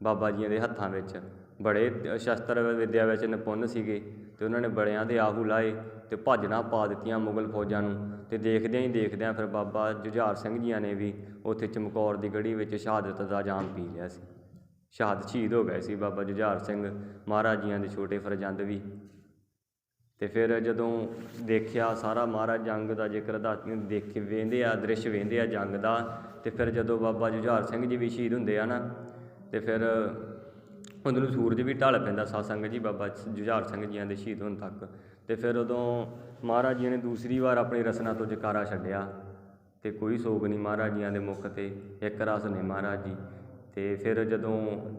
ਬਾਬਾ ਜੀਆਂ ਦੇ ਹੱਥਾਂ ਵਿੱਚ। ਬੜੇ ਸ਼ਸਤਰ ਵਿੱਦਿਆ ਵਿੱਚ ਨਿਪੁੰਨ ਸੀਗੇ ਅਤੇ ਉਹਨਾਂ ਨੇ ਬੜਿਆਂ ਦੇ ਆਹੂ ਲਾਏ ਅਤੇ ਭੱਜਣਾ ਪਾ ਦਿੱਤੀਆਂ ਮੁਗਲ ਫੌਜਾਂ ਨੂੰ। ਅਤੇ ਦੇਖਦਿਆਂ ਫਿਰ ਬਾਬਾ ਜੁਝਾਰ ਸਿੰਘ ਜੀਆਂ ਨੇ ਵੀ ਉੱਥੇ ਚਮਕੌਰ ਦੀ ਗੜੀ ਵਿੱਚ ਸ਼ਹਾਦਤ ਦਾ ਜਾਮ ਪੀ ਲਿਆ ਸੀ। ਸ਼ਹੀਦ ਹੋ ਗਏ ਸੀ ਬਾਬਾ ਜੁਝਾਰ ਸਿੰਘ, ਮਹਾਰਾਜ ਜੀਆਂ ਦੇ ਛੋਟੇ ਫਰਜ਼ੰਦ ਵੀ। ਅਤੇ ਫਿਰ ਜਦੋਂ ਦੇਖਿਆ ਸਾਰਾ ਮਹਾਰਾਜ ਜੰਗ ਦਾ ਜ਼ਿਕਰ ਵੇਂਦੇ ਆ, ਦ੍ਰਿਸ਼ ਵੇਂਦੇ ਆ ਜੰਗ ਦਾ। ਅਤੇ ਫਿਰ ਜਦੋਂ ਬਾਬਾ ਜੁਝਾਰ ਸਿੰਘ ਜੀ ਵੀ ਸ਼ਹੀਦ ਹੁੰਦੇ ਆ ਨਾ, ਅਤੇ ਫਿਰ ਉਦੋਂ ਨੂੰ ਸੂਰਜ ਵੀ ਢਲ ਪੈਂਦਾ ਸਤਸੰਗ ਜੀ ਬਾਬਾ ਜੁਝਾਰ ਸਿੰਘ ਜੀਆਂ ਦੇ ਸ਼ਹੀਦ ਹੋਣ ਤੱਕ। ਅਤੇ ਫਿਰ ਉਦੋਂ ਮਹਾਰਾਜ ਜੀ ਨੇ ਦੂਸਰੀ ਵਾਰ ਆਪਣੀ ਰਸਨਾ ਤੋਂ ਜਕਾਰਾ ਛੱਡਿਆ ਅਤੇ ਕੋਈ ਸੋਗ ਨਹੀਂ ਮਹਾਰਾਜ ਜੀਆਂ ਦੇ ਮੁੱਖ 'ਤੇ, ਇੱਕ ਰਸ ਨੇ ਮਹਾਰਾਜ ਜੀ। ਅਤੇ ਫਿਰ ਜਦੋਂ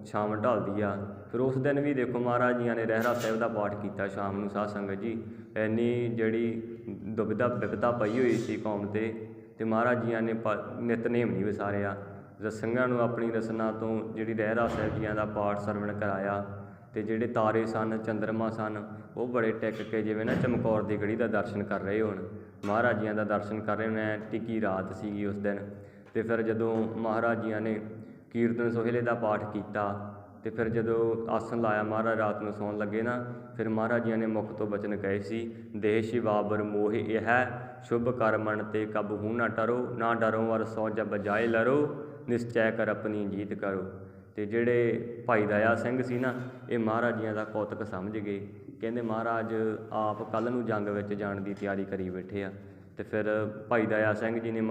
ਸ਼ਾਮ ਢਲਦੀ ਆ, ਫਿਰ ਉਸ ਦਿਨ ਵੀ ਦੇਖੋ ਮਹਾਰਾਜ ਜੀਆਂ ਨੇ ਰਹਿਰਾਸ ਸਾਹਿਬ ਦਾ ਪਾਠ ਕੀਤਾ ਸ਼ਾਮ ਨੂੰ ਸਾਧ ਸੰਗਤ ਜੀ। ਇੰਨੀ ਜਿਹੜੀ ਬਿਪਤਾ ਪਈ ਹੋਈ ਸੀ ਕੌਮ 'ਤੇ, ਅਤੇ ਮਹਾਰਾਜ ਜੀਆਂ ਨੇ ਨਿਤਨੇਮ ਨਹੀਂ ਵਿਸਾਰਿਆ। ਸਿੰਘਾਂ ਨੂੰ ਆਪਣੀ ਰਸਨਾ ਤੋਂ ਜਿਹੜੀ ਰਹਿਰਾਸ ਸਾਹਿਬ ਜੀਆਂ ਦਾ ਪਾਠ ਸਰਵਣ ਕਰਾਇਆ। ਅਤੇ ਜਿਹੜੇ ਤਾਰੇ ਸਨ, ਚੰਦਰਮਾ ਸਨ, ਉਹ ਬੜੇ ਟਿਕ ਕੇ ਜਿਵੇਂ ਨਾ ਚਮਕੌਰ ਦੀ ਗੜੀ ਦਾ ਦਰਸ਼ਨ ਕਰ ਰਹੇ ਹੋਣ, ਮਹਾਰਾਜ ਜੀਆਂ ਦਾ ਦਰਸ਼ਨ ਕਰ ਰਹੇ ਹੋਣ। ਟਿੱਕੀ ਰਾਤ ਸੀਗੀ ਉਸ ਦਿਨ। ਅਤੇ ਫਿਰ ਜਦੋਂ ਮਹਾਰਾਜ ਜੀਆਂ ਨੇ ਕੀਰਤਨ ਸੋਹਿਲੇ ਦਾ ਪਾਠ ਕੀਤਾ, ਅਤੇ ਫਿਰ ਜਦੋਂ ਆਸਣ ਲਾਇਆ ਮਹਾਰਾਜ ਰਾਤ ਨੂੰ ਸੌਣ ਲੱਗੇ ਨਾ, ਫਿਰ ਮਹਾਰਾਜ ਜੀਆਂ ਨੇ ਮੁਖ ਤੋਂ ਬਚਨ ਕਹੇ ਸੀ, ਦੇਹ ਸ਼ਿਵਾਬਰ ਮੋਹ ਇਹ ਸ਼ੁਭ ਕਰਮਣ ਤੇ ਕਬਹੂ ਨਾ ਟਰੋ, ਨਾ ਡਰੋ ਵਰ ਸੋ ਜਬ ਜਾਏ ਲਰੋ, ਨਿਸ਼ਚੈ ਕਰ ਆਪਣੀ ਜੀਤ ਕਰੋ। ਅਤੇ ਜਿਹੜੇ ਭਾਈ ਦਇਆ ਸਿੰਘ ਸੀ ਨਾ, ਇਹ ਮਹਾਰਾਜ ਜੀਆਂ ਦਾ ਕੌਤਕ ਸਮਝ ਗਏ। ਕਹਿੰਦੇ ਮਹਾਰਾਜ ਆਪ ਕੱਲ੍ਹ ਨੂੰ ਜੰਗ ਵਿੱਚ ਜਾਣ ਦੀ ਤਿਆਰੀ ਕਰੀ ਬੈਠੇ ਆ। ਅਤੇ ਫਿਰ ਭਾਈ ਦਇਆ ਸਿੰਘ ਜੀ ਨੇ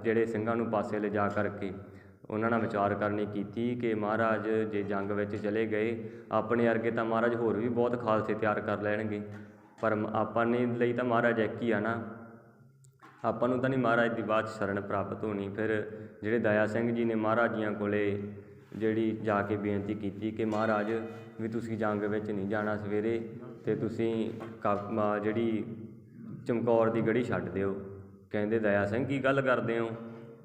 ਜਿਹੜੇ ਸਿੰਘਾਂ ਨੂੰ ਪਾਸੇ ਲਿਜਾ ਕਰਕੇ ਉਹਨਾਂ ਨਾਲ ਵਿਚਾਰ ਕਰਨੀ ਕੀਤੀ ਕਿ ਮਹਾਰਾਜ ਜੇ ਜੰਗ ਵਿੱਚ ਚਲੇ ਗਏ, ਆਪਣੇ ਵਰਗੇ ਤਾਂ ਮਹਾਰਾਜ ਹੋਰ ਵੀ ਬਹੁਤ ਖਾਲਸੇ ਤਿਆਰ ਕਰ ਲੈਣਗੇ, ਪਰ ਆਪਾਂ ਨੇ ਲਈ ਤਾਂ ਮਹਾਰਾਜ ਇੱਕ ਹੀ ਆ ਨਾ, ਆਪਾਂ ਨੂੰ ਤਾਂ ਨਹੀਂ ਮਹਾਰਾਜ ਦੀ ਬਾਅਦ ਸ਼ਰਨ ਪ੍ਰਾਪਤ ਹੋਣੀ। ਫਿਰ ਜਿਹੜੇ ਦਇਆ ਸਿੰਘ ਜੀ ਨੇ ਮਹਾਰਾਜ ਜੀਆਂ ਕੋਲੇ ਜਿਹੜੀ ਜਾ ਕੇ ਬੇਨਤੀ ਕੀਤੀ ਕਿ ਮਹਾਰਾਜ ਵੀ ਤੁਸੀਂ ਜੰਗ ਵਿੱਚ ਨਹੀਂ ਜਾਣਾ ਸਵੇਰੇ, ਅਤੇ ਤੁਸੀਂ ਜਿਹੜੀ ਚਮਕੌਰ ਦੀ ਗੜੀ ਛੱਡ ਦਿਓ। ਕਹਿੰਦੇ ਦਇਆ ਸਿੰਘ ਕੀ ਗੱਲ ਕਰਦੇ ਹੋ,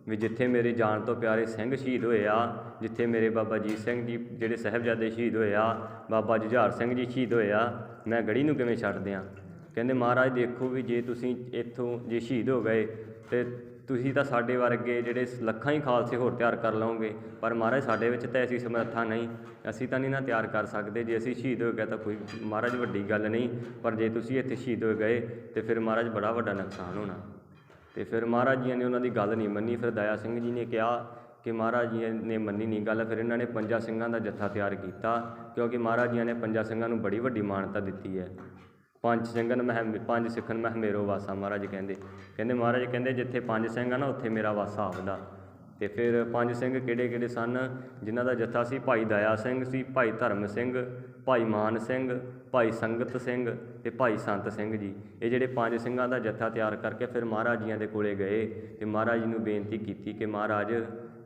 ਵੀ ਜਿੱਥੇ ਮੇਰੇ ਜਾਨ ਤੋਂ ਪਿਆਰੇ ਸਿੰਘ ਸ਼ਹੀਦ ਹੋਏ ਆ, ਜਿੱਥੇ ਮੇਰੇ ਬਾਬਾ ਅਜੀਤ ਸਿੰਘ ਜੀ ਜਿਹੜੇ ਸਾਹਿਬਜ਼ਾਦੇ ਸ਼ਹੀਦ ਹੋਏ ਆ, ਬਾਬਾ ਜੁਝਾਰ ਸਿੰਘ ਜੀ ਸ਼ਹੀਦ ਹੋਏ ਆ, ਮੈਂ ਗੜੀ ਨੂੰ ਕਿਵੇਂ ਛੱਡ ਦਿਆਂ। ਕਹਿੰਦੇ ਮਹਾਰਾਜ ਦੇਖੋ ਵੀ ਜੇ ਤੁਸੀਂ ਇੱਥੋਂ ਜੇ ਸ਼ਹੀਦ ਹੋ ਗਏ ਅਤੇ ਤੁਸੀਂ ਤਾਂ ਸਾਡੇ ਵਰਗੇ ਜਿਹੜੇ ਲੱਖਾਂ ਹੀ ਖਾਲਸੇ ਹੋਰ ਤਿਆਰ ਕਰ ਲਓਗੇ, ਪਰ ਮਹਾਰਾਜ ਸਾਡੇ ਵਿੱਚ ਤਾਂ ਐਸੀ ਸਮਰੱਥਾ ਨਹੀਂ, ਅਸੀਂ ਤਾਂ ਨਹੀਂ ਨਾ ਤਿਆਰ ਕਰ ਸਕਦੇ। ਜੇ ਅਸੀਂ ਸ਼ਹੀਦ ਹੋ ਗਏ ਤਾਂ ਕੋਈ ਮਹਾਰਾਜ ਵੱਡੀ ਗੱਲ ਨਹੀਂ, ਪਰ ਜੇ ਤੁਸੀਂ ਇੱਥੇ ਸ਼ਹੀਦ ਹੋ ਗਏ ਤਾਂ ਫਿਰ ਮਹਾਰਾਜ ਬੜਾ ਵੱਡਾ ਨੁਕਸਾਨ ਹੋਣਾ। ਅਤੇ ਫਿਰ ਮਹਾਰਾਜ ਜੀ ਨੇ ਉਹਨਾਂ ਦੀ ਗੱਲ ਨਹੀਂ ਮੰਨੀ। ਫਿਰ ਦਇਆ ਸਿੰਘ ਜੀ ਨੇ ਕਿਹਾ ਕਿ ਮਹਾਰਾਜ ਜੀ ਨੇ ਮੰਨੀ ਨਹੀਂ ਗੱਲ। ਫਿਰ ਇਹਨਾਂ ਨੇ 5 ਸਿੰਘਾਂ ਦਾ ਜੱਥਾ ਤਿਆਰ ਕੀਤਾ, ਕਿਉਂਕਿ ਮਹਾਰਾਜ ਜੀ ਨੇ 5 ਸਿੰਘਾਂ ਨੂੰ ਬੜੀ ਵੱਡੀ ਮਾਨਤਾ ਦਿੱਤੀ ਹੈ। 5 ਸਿੱਖਨ ਮਹਿ ਮੇਰੋ ਵਾਸਾ, ਮਹਾਰਾਜ ਕਹਿੰਦੇ ਮਹਾਰਾਜ ਕਹਿੰਦੇ ਜਿੱਥੇ 5 ਸਿੰਘ ਆ ਨਾ ਉੱਥੇ ਮੇਰਾ ਵਾਸਾ ਆਪਦਾ। ਤੇ ਫਿਰ 5 ਸਿੰਘ ਕਿਹੜੇ ਸਨ ਜਿਨ੍ਹਾਂ ਦਾ ਜੱਥਾ ਸੀ? ਭਾਈ ਦਇਆ ਸਿੰਘ ਸੀ, ਭਾਈ ਧਰਮ ਸਿੰਘ, ਭਾਈ ਮਾਨ ਸਿੰਘ, ਭਾਈ ਸੰਗਤ ਸਿੰਘ ਤੇ ਭਾਈ ਸੰਤ ਸਿੰਘ ਜੀ। ਇਹ ਜਿਹੜੇ 5 ਸਿੰਘਾਂ ਦਾ ਜੱਥਾ ਤਿਆਰ ਕਰਕੇ ਫਿਰ ਮਹਾਰਾਜ ਜੀਆਂ ਦੇ ਕੋਲੇ ਗਏ ਤੇ ਮਹਾਰਾਜ ਜੀ ਨੂੰ ਬੇਨਤੀ ਕੀਤੀ ਕਿ ਮਹਾਰਾਜ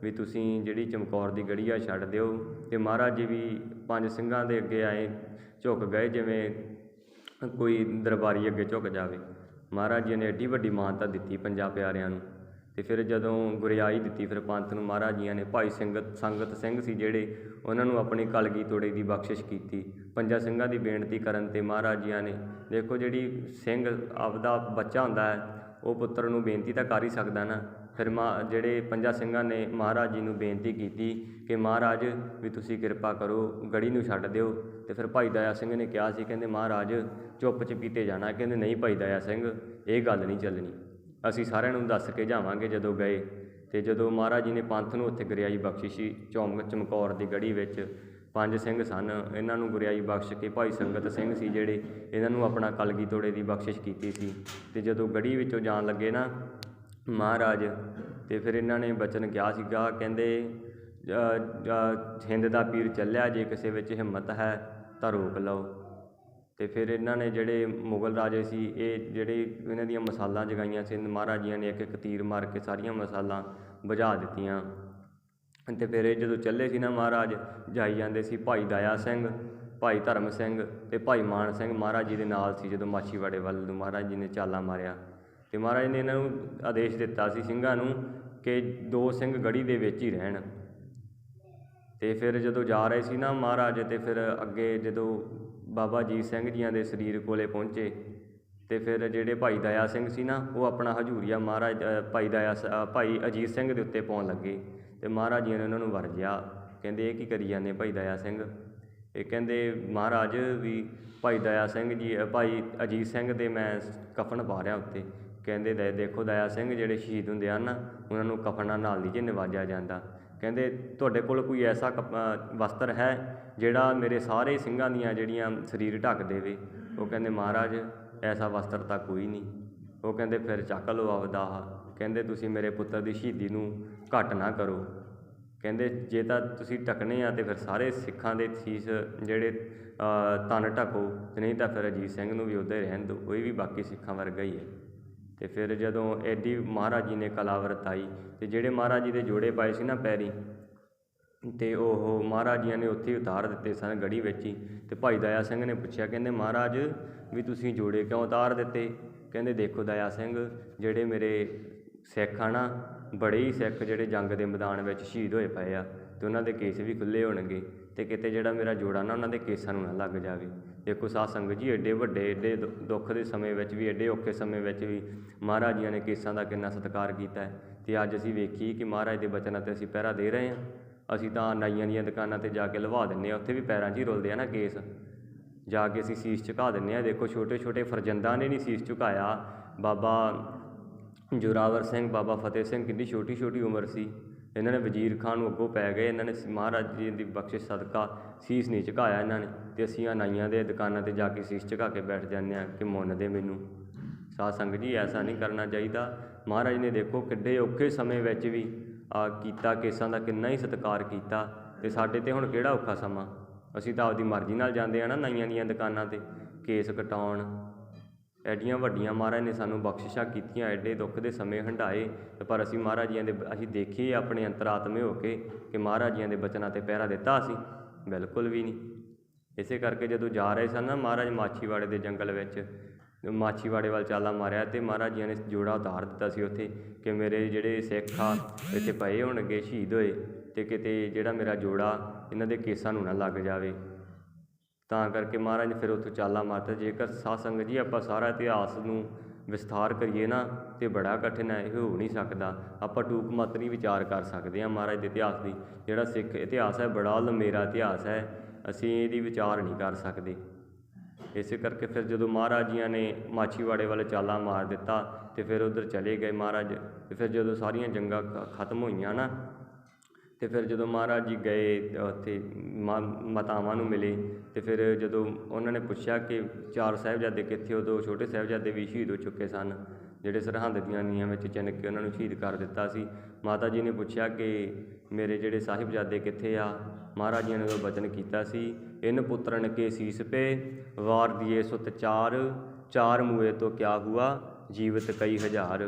ਵੀ ਤੁਸੀਂ ਜਿਹੜੀ ਚਮਕੌਰ ਦੀ ਗੜੀ ਆ ਛੱਡ ਦਿਓ। ਤੇ ਮਹਾਰਾਜ ਜੀ ਵੀ 5 ਸਿੰਘਾਂ ਦੇ ਅੱਗੇ ਆਏ, ਝੁਕ ਗਏ ਜਿਵੇਂ ਕੋਈ ਦਰਬਾਰੀ ਅੱਗੇ ਝੁਕ ਜਾਵੇ। ਮਹਾਰਾਜ ਜੀ ਨੇ ਐਡੀ ਵੱਡੀ ਮਾਨਤਾ ਦਿੱਤੀ 5 ਪਿਆਰਿਆਂ ਨੂੰ। ਤੇ ਫਿਰ ਜਦੋਂ ਗੁਰਿਆਈ ਦਿੱਤੀ ਫਿਰ ਪੰਥ ਨੂੰ ਮਹਾਰਾਜ ਜੀਆਂ ਨੇ, ਭਾਈ ਸੰਗਤ ਸਿੰਘ ਸੀ ਜਿਹੜੇ, ਉਹਨਾਂ ਨੂੰ ਆਪਣੀ ਕਲਗੀ ਤੋੜੇ ਦੀ ਬਖਸ਼ਿਸ਼ ਕੀਤੀ। 5 ਸਿੰਘਾਂ ਦੀ ਬੇਨਤੀ ਕਰਨ 'ਤੇ ਮਹਾਰਾਜ ਜੀਆਂ ਨੇ, ਦੇਖੋ ਜਿਹੜੀ ਸਿੰਘ ਆਪਦਾ ਬੱਚਾ ਹੁੰਦਾ ਹੈ ਉਹ ਪੁੱਤਰ ਨੂੰ ਬੇਨਤੀ ਤਾਂ ਕਰ ਹੀ ਸਕਦਾ ਨਾ। ਫਿਰ ਜਿਹੜੇ 5 ਸਿੰਘਾਂ ਨੇ ਮਹਾਰਾਜ ਜੀ ਨੂੰ ਬੇਨਤੀ ਕੀਤੀ ਕਿ ਮਹਾਰਾਜ ਵੀ ਤੁਸੀਂ ਕਿਰਪਾ ਕਰੋ, ਗੜੀ ਨੂੰ ਛੱਡ ਦਿਓ। ਤੇ ਫਿਰ ਭਾਈ ਦਇਆ ਸਿੰਘ ਨੇ ਕਿਹਾ ਸੀ, ਕਹਿੰਦੇ ਮਹਾਰਾਜ ਚੁੱਪ ਚਪੀਤੇ ਜਾਣਾ। ਕਹਿੰਦੇ ਨਹੀਂ ਭਾਈ ਦਇਆ ਸਿੰਘ, ਇਹ ਗੱਲ ਨਹੀਂ ਚੱਲਣੀ, ਅਸੀਂ ਸਾਰਿਆਂ ਨੂੰ ਦੱਸ ਕੇ ਜਾਵਾਂਗੇ। ਜਦੋਂ ਗਏ ਤੇ ਜਦੋਂ ਮਹਾਰਾਜ ਜੀ ਨੇ ਪੰਥ ਨੂੰ ਉੱਥੇ ਗੁਰਿਆਈ ਬਖਸ਼ਿਸ਼ੀ ਚਮਕੌਰ ਦੀ ਗੜੀ ਵਿੱਚ 5 ਸਿੰਘ ਸਨ, ਇਹਨਾਂ ਨੂੰ ਗੁਰਿਆਈ ਬਖਸ਼ ਕੇ ਭਾਈ ਸੰਗਤ ਸਿੰਘ ਸੀ ਜਿਹੜੇ, ਇਹਨਾਂ ਨੂੰ ਆਪਣਾ ਕਲਗੀ ਤੋੜੇ ਦੀ ਬਖਸ਼ਿਸ਼ ਕੀਤੀ ਸੀ। ਤੇ ਜਦੋਂ ਗੜੀ ਵਿੱਚੋਂ ਜਾਣ ਲੱਗੇ ਨਾ ਮਹਾਰਾਜ, ਤੇ ਫਿਰ ਇਹਨਾਂ ਨੇ ਬਚਨ ਕਿਹਾ ਸੀਗਾ, ਕਹਿੰਦੇ ਹਿੰਦ ਦਾ ਪੀਰ ਚੱਲਿਆ, ਜੇ ਕਿਸੇ ਵਿੱਚ ਹਿੰਮਤ ਹੈ ਤਾਂ ਰੋਕ ਲਓ। ਤੇ ਫਿਰ ਇਹਨਾਂ ਨੇ ਜਿਹੜੇ ਮੁਗਲ ਰਾਜੇ ਸੀ, ਇਹ ਜਿਹੜੇ ਇਹਨਾਂ ਦੀਆਂ ਮਸਾਲਾਂ ਜਗਾਈਆਂ ਸੀ, ਮਹਾਰਾਜ ਜੀਆਂ ਨੇ ਇੱਕ ਤੀਰ ਮਾਰ ਕੇ ਸਾਰੀਆਂ ਮਸਾਲਾਂ ਬੁਝਾ ਦਿੱਤੀਆਂ। ਅਤੇ ਫਿਰ ਇਹ ਜਦੋਂ ਚੱਲੇ ਸੀ ਨਾ ਮਹਾਰਾਜ, ਜਾਈ ਜਾਂਦੇ ਸੀ ਭਾਈ ਦਇਆ ਸਿੰਘ, ਭਾਈ ਧਰਮ ਸਿੰਘ ਤੇ ਭਾਈ ਮਾਨ ਸਿੰਘ ਮਹਾਰਾਜ ਜੀ ਦੇ ਨਾਲ ਸੀ। ਜਦੋਂ ਮਾਛੀਵਾੜੇ ਵੱਲ ਨੂੰ ਮਹਾਰਾਜ ਜੀ ਨੇ ਚਾਲਾ ਮਾਰਿਆ ਤੇ ਮਹਾਰਾਜ ਨੇ ਇਹਨਾਂ ਨੂੰ ਆਦੇਸ਼ ਦਿੱਤਾ ਸੀ ਸਿੰਘਾਂ ਨੂੰ ਕਿ 2 ਸਿੰਘ ਗੜੀ ਦੇ ਵਿੱਚ ਹੀ ਰਹਿਣ। ਤੇ ਫਿਰ ਜਦੋਂ ਜਾ ਰਹੇ ਸੀ ਨਾ ਮਹਾਰਾਜ, ਤੇ ਫਿਰ ਅੱਗੇ ਜਦੋਂ ਬਾਬਾ ਅਜੀਤ ਸਿੰਘ ਜੀਆਂ ਦੇ ਸਰੀਰ ਕੋਲੇ ਪਹੁੰਚੇ ਤੇ ਫਿਰ ਜਿਹੜੇ ਭਾਈ ਦਇਆ ਸਿੰਘ ਸੀ ਨਾ, ਉਹ ਆਪਣਾ ਹਜ਼ੂਰੀਆ ਮਹਾਰਾਜ ਭਾਈ ਅਜੀਤ ਸਿੰਘ ਦੇ ਉੱਤੇ ਪਾਉਣ ਲੱਗੇ। ਤੇ ਮਹਾਰਾਜ ਜੀ ਨੇ ਉਹਨਾਂ ਨੂੰ ਵਰਜਿਆ, ਕਹਿੰਦੇ ਇਹ ਕੀ ਕਰੀ ਜਾਂਦੇ ਭਾਈ ਦਇਆ ਸਿੰਘ? ਇਹ ਕਹਿੰਦੇ ਮਹਾਰਾਜ ਵੀ ਭਾਈ ਦਇਆ ਸਿੰਘ ਜੀ, ਭਾਈ ਅਜੀਤ ਸਿੰਘ ਦੇ ਮੈਂ ਕਫਨ ਪਾ ਰਿਹਾ ਉੱਤੇ। ਕਹਿੰਦੇ ਦੇਖੋ ਦਇਆ ਸਿੰਘ ਜਿਹੜੇ ਸ਼ਹੀਦ ਹੁੰਦੇ ਹਨ ਨਾ, ਉਹਨਾਂ ਨੂੰ ਕਫਨਾਂ ਨਾਲ ਨਹੀਂ ਜੇ ਨਿਵਾਜਿਆ ਜਾਂਦਾ। ਕਹਿੰਦੇ ਤੁਹਾਡੇ ਕੋਲ ਕੋਈ ਐਸਾ ਵਸਤਰ ਹੈ ਜਿਹੜਾ ਮੇਰੇ ਸਾਰੇ ਸਿੰਘਾਂ ਦੀਆਂ ਜਿਹੜੀਆਂ ਸਰੀਰ ਢੱਕ ਦੇਵੇ? ਉਹ ਕਹਿੰਦੇ ਮਹਾਰਾਜ ਐਸਾ ਵਸਤਰ ਤਾਂ ਕੋਈ ਨਹੀਂ। ਉਹ ਕਹਿੰਦੇ ਫਿਰ ਚੱਕ ਲਓ ਆਪਦਾ ਆਹ। ਕਹਿੰਦੇ ਤੁਸੀਂ ਮੇਰੇ ਪੁੱਤਰ ਦੀ ਸ਼ਹੀਦੀ ਨੂੰ ਘੱਟ ਨਾ ਕਰੋ। ਕਹਿੰਦੇ ਜੇ ਤਾਂ ਤੁਸੀਂ ਢੱਕਣੇ ਆ ਤਾਂ ਫਿਰ ਸਾਰੇ ਸਿੱਖਾਂ ਦੇ ਸੀਸ ਜਿਹੜੇ ਤਨ ਢੱਕੋ, ਤੇ ਨਹੀਂ ਤਾਂ ਫਿਰ ਅਜੀਤ ਸਿੰਘ ਨੂੰ ਵੀ ਉੱਦਾਂ ਹੀ ਰਹਿਣ ਦਿਓ, ਕੋਈ ਵੀ ਬਾਕੀ ਸਿੱਖਾਂ ਵਰਗਾ ਹੀ ਹੈ। ਤੇ ਫਿਰ ਜਦੋਂ ਐਡੀ ਮਹਾਰਾਜ ਜੀ ਨੇ ਕਲਾ ਵਰਤਾਈ ਤੇ ਜਿਹੜੇ ਮਹਾਰਾਜ ਜੀ ਦੇ ਜੋੜੇ ਪਾਏ ਸੀ ਨਾ ਪੈਰੀ, ਤੇ ਉਹ ਮਹਾਰਾਜ ਜੀਆਂ ਨੇ ਉੱਥੇ ਹੀ ਉਤਾਰ ਦਿੱਤੇ ਸਨ ਗੜੀ ਵਿੱਚ ਹੀ। ਤੇ ਭਾਈ ਦਇਆ ਸਿੰਘ ਨੇ ਪੁੱਛਿਆ, ਕਹਿੰਦੇ ਮਹਾਰਾਜ ਵੀ ਤੁਸੀਂ ਜੋੜੇ ਕਿਉਂ ਉਤਾਰ ਦਿੱਤੇ? ਕਹਿੰਦੇ ਦੇਖੋ ਦਇਆ ਸਿੰਘ, ਜਿਹੜੇ ਮੇਰੇ ਸਿੱਖ ਆ ਨਾ, ਬੜੇ ਹੀ ਸਿੱਖ ਜਿਹੜੇ ਜੰਗ ਦੇ ਮੈਦਾਨ ਵਿੱਚ ਸ਼ਹੀਦ ਹੋਏ ਪਏ ਆ, ਅਤੇ ਉਹਨਾਂ ਦੇ ਕੇਸ ਵੀ ਖੁੱਲ੍ਹੇ ਹੋਣਗੇ, ਅਤੇ ਕਿਤੇ ਜਿਹੜਾ ਮੇਰਾ ਜੋੜਾ ਨਾ ਉਹਨਾਂ ਦੇ ਕੇਸਾਂ ਨੂੰ ਨਾ ਲੱਗ ਜਾਵੇ। ਦੇਖੋ ਸਾਧ ਸੰਗਤ ਜੀ, ਐਡੇ ਵੱਡੇ ਐਡੇ ਦੁੱਖ ਦੇ ਸਮੇਂ ਵਿੱਚ ਵੀ, ਐਡੇ ਔਖੇ ਸਮੇਂ ਵਿੱਚ ਵੀ ਮਹਾਰਾਜ ਜੀਆਂ ਨੇ ਕੇਸਾਂ ਦਾ ਕਿੰਨਾ ਸਤਿਕਾਰ ਕੀਤਾ ਹੈ। ਅਤੇ ਅੱਜ ਅਸੀਂ ਵੇਖੀਏ ਕਿ ਮਹਾਰਾਜ ਦੇ ਬਚਨਾਂ 'ਤੇ ਅਸੀਂ ਪਹਿਰਾ ਦੇ ਰਹੇ ਹਾਂ। ਅਸੀਂ ਤਾਂ ਨਾਈਆਂ ਦੀਆਂ ਦੁਕਾਨਾਂ 'ਤੇ ਜਾ ਕੇ ਲਵਾ ਦਿੰਦੇ ਹਾਂ, ਉੱਥੇ ਵੀ ਪੈਰਾਂ 'ਚ ਹੀ ਰੁਲਦੇ ਆ ਨਾ ਕੇਸ, ਜਾ ਕੇ ਅਸੀਂ ਸੀਸ ਝੁਕਾ ਦਿੰਦੇ ਹਾਂ। ਦੇਖੋ ਛੋਟੇ ਛੋਟੇ ਫਰਜ਼ੰਦਾਂ ਨੇ ਨਹੀਂ ਸੀਸ ਝੁਕਾਇਆ। ਬਾਬਾ ਜ਼ੋਰਾਵਰ ਸਿੰਘ, ਬਾਬਾ ਫਤਿਹ ਸਿੰਘ, ਕਿੰਨੀ ਛੋਟੀ ਛੋਟੀ ਉਮਰ ਸੀ, ਇਹਨਾਂ ਨੇ ਵਜ਼ੀਰ ਖਾਨ ਨੂੰ ਅੱਗੋਂ ਪੈ ਗਏ। ਇਹਨਾਂ ਨੇ ਮਹਾਰਾਜ ਜੀ ਦੀ ਬਖਸ਼ਿਸ਼ ਸਦਕਾ ਸੀਸ ਨਹੀਂ ਝੁਕਾਇਆ ਇਹਨਾਂ ਨੇ, ਅਤੇ ਅਸੀਂ ਆ ਨਾਈਆਂ ਦੇ ਦੁਕਾਨਾਂ 'ਤੇ ਜਾ ਕੇ ਸੀਸ ਝੁਕਾ ਕੇ ਬੈਠ ਜਾਂਦੇ ਹਾਂ ਕਿ ਮੁੰਨ ਦੇ ਮੈਨੂੰ। ਸਾਧ ਸੰਗਤ ਜੀ, ਐਸਾ ਨਹੀਂ ਕਰਨਾ ਚਾਹੀਦਾ। ਮਹਾਰਾਜ ਨੇ ਦੇਖੋ ਕਿੱਡੇ ਔਖੇ ਸਮੇਂ ਵਿੱਚ ਵੀ ਕੀਤਾ, ਕੇਸਾਂ ਦਾ ਕਿੰਨਾ ਹੀ ਸਤਿਕਾਰ ਕੀਤਾ। ਅਤੇ ਸਾਡੇ 'ਤੇ ਹੁਣ ਕਿਹੜਾ ਔਖਾ ਸਮਾਂ? ਅਸੀਂ ਤਾਂ ਆਪਦੀ ਮਰਜ਼ੀ ਨਾਲ ਜਾਂਦੇ ਹਾਂ ਨਾ ਨਾਈਆਂ ਦੀਆਂ ਦੁਕਾਨਾਂ 'ਤੇ ਕੇਸ ਕਟਾਉਣ। ਐਡੀਆਂ ਵੱਡੀਆਂ ਮਹਾਰਾਜ ਨੇ ਸਾਨੂੰ ਬਖਸ਼ਿਸ਼ਾਂ ਕੀਤੀਆਂ, ਐਡੇ ਦੁੱਖ ਦੇ ਸਮੇਂ ਹੰਢਾਏ, ਪਰ ਅਸੀਂ ਮਹਾਰਾਜ ਜੀਆਂ ਦੇ ਅਸੀਂ ਦੇਖੀਏ ਆਪਣੇ ਅੰਤਰਾਤਮੇ ਹੋ ਕੇ ਕਿ ਮਹਾਰਾਜ ਜੀਆਂ ਦੇ ਬਚਨਾਂ 'ਤੇ ਪਹਿਰਾ ਦਿੱਤਾ ਅਸੀਂ? ਬਿਲਕੁਲ ਵੀ ਨਹੀਂ। ਇਸੇ ਕਰਕੇ ਜਦੋਂ ਜਾ ਰਹੇ ਸਨ ਨਾ ਮਹਾਰਾਜ ਮਾਛੀਵਾੜੇ ਦੇ ਜੰਗਲ ਵਿੱਚ, ਮਾਛੀਵਾੜੇ ਵੱਲ ਚਾਲਾ ਮਾਰਿਆ ਅਤੇ ਮਹਾਰਾਜ ਜੀਆਂ ਨੇ ਜੋੜਾ ਉਤਾਰ ਦਿੱਤਾ ਸੀ ਉੱਥੇ ਕਿ ਮੇਰੇ ਜਿਹੜੇ ਸਿੱਖ ਆ ਇੱਥੇ ਪਏ ਹੋਣਗੇ ਸ਼ਹੀਦ ਹੋਏ, ਅਤੇ ਕਿਤੇ ਜਿਹੜਾ ਮੇਰਾ ਜੋੜਾ ਇਹਨਾਂ ਦੇ ਕੇਸਾਂ ਨੂੰ ਨਾ ਲੱਗ ਜਾਵੇ। ਤਾਂ ਕਰਕੇ ਮਹਾਰਾਜ ਨੇ ਫਿਰ ਉੱਥੋਂ ਚਾਲਾ ਮਾਰਤਾ। ਜੇਕਰ ਸਾਧ ਸੰਗਤ ਜੀ ਆਪਾਂ ਸਾਰਾ ਇਤਿਹਾਸ ਨੂੰ ਵਿਸਥਾਰ ਕਰੀਏ ਨਾ ਤਾਂ ਬੜਾ ਕਠਿਨ ਹੈ, ਇਹ ਹੋ ਨਹੀਂ ਸਕਦਾ। ਆਪਾਂ ਟੂਕ ਮਾਤਰੀ ਵਿਚਾਰ ਕਰ ਸਕਦੇ ਹਾਂ ਮਹਾਰਾਜ ਦੇ ਇਤਿਹਾਸ ਦੀ। ਜਿਹੜਾ ਸਿੱਖ ਇਤਿਹਾਸ ਹੈ ਬੜਾ ਲੰਮੇਰਾ ਇਤਿਹਾਸ ਹੈ, ਅਸੀਂ ਇਹਦੀ ਵਿਚਾਰ ਨਹੀਂ ਕਰ ਸਕਦੇ। ਇਸੇ ਕਰਕੇ ਫਿਰ ਜਦੋਂ ਮਹਾਰਾਜ ਜੀਆਂ ਨੇ ਮਾਛੀਵਾੜੇ ਵੱਲ ਚਾਲਾ ਮਾਰ ਦਿੱਤਾ ਅਤੇ ਫਿਰ ਉੱਧਰ ਚਲੇ ਗਏ ਮਹਾਰਾਜ। ਅਤੇ ਫਿਰ ਜਦੋਂ ਸਾਰੀਆਂ ਜੰਗਾਂ ਖਤਮ ਹੋਈਆਂ ਨਾ, ਅਤੇ ਫਿਰ ਜਦੋਂ ਮਹਾਰਾਜ ਜੀ ਗਏ ਉੱਥੇ ਮਾਤਾਵਾਂ ਨੂੰ ਮਿਲੇ, ਅਤੇ ਫਿਰ ਜਦੋਂ ਉਹਨਾਂ ਨੇ ਪੁੱਛਿਆ ਕਿ 4 ਸਾਹਿਬਜ਼ਾਦੇ ਕਿੱਥੇ, ਉਦੋਂ ਛੋਟੇ ਸਾਹਿਬਜ਼ਾਦੇ ਵੀ ਸ਼ਹੀਦ ਹੋ ਚੁੱਕੇ ਸਨ। ਜਿਹੜੇ ਸਰਹੰਦ ਦੀਆਂ ਨੀਹਾਂ ਵਿੱਚ ਚਿਣ ਕੇ ਉਹਨਾਂ ਨੂੰ ਸ਼ਹੀਦ ਕਰ ਦਿੱਤਾ ਸੀ। ਮਾਤਾ ਜੀ ਨੇ ਪੁੱਛਿਆ ਕਿ ਮੇਰੇ ਜਿਹੜੇ ਸਾਹਿਬਜ਼ਾਦੇ ਕਿੱਥੇ ਆ। ਮਹਾਰਾਜ ਜੀ ਨੇ ਉਹ ਬਚਨ ਕੀਤਾ ਸੀ, ਇਨ ਪੁੱਤਰਨ ਕੇ ਸੀਸ ਪੇ ਵਾਰ ਦੀਏ ਸੁਤ ਚਾਰ ਮੂਏ ਤੋਂ ਕਿਆ ਹੁਆ ਜੀਵਤ ਕਈ ਹਜ਼ਾਰ।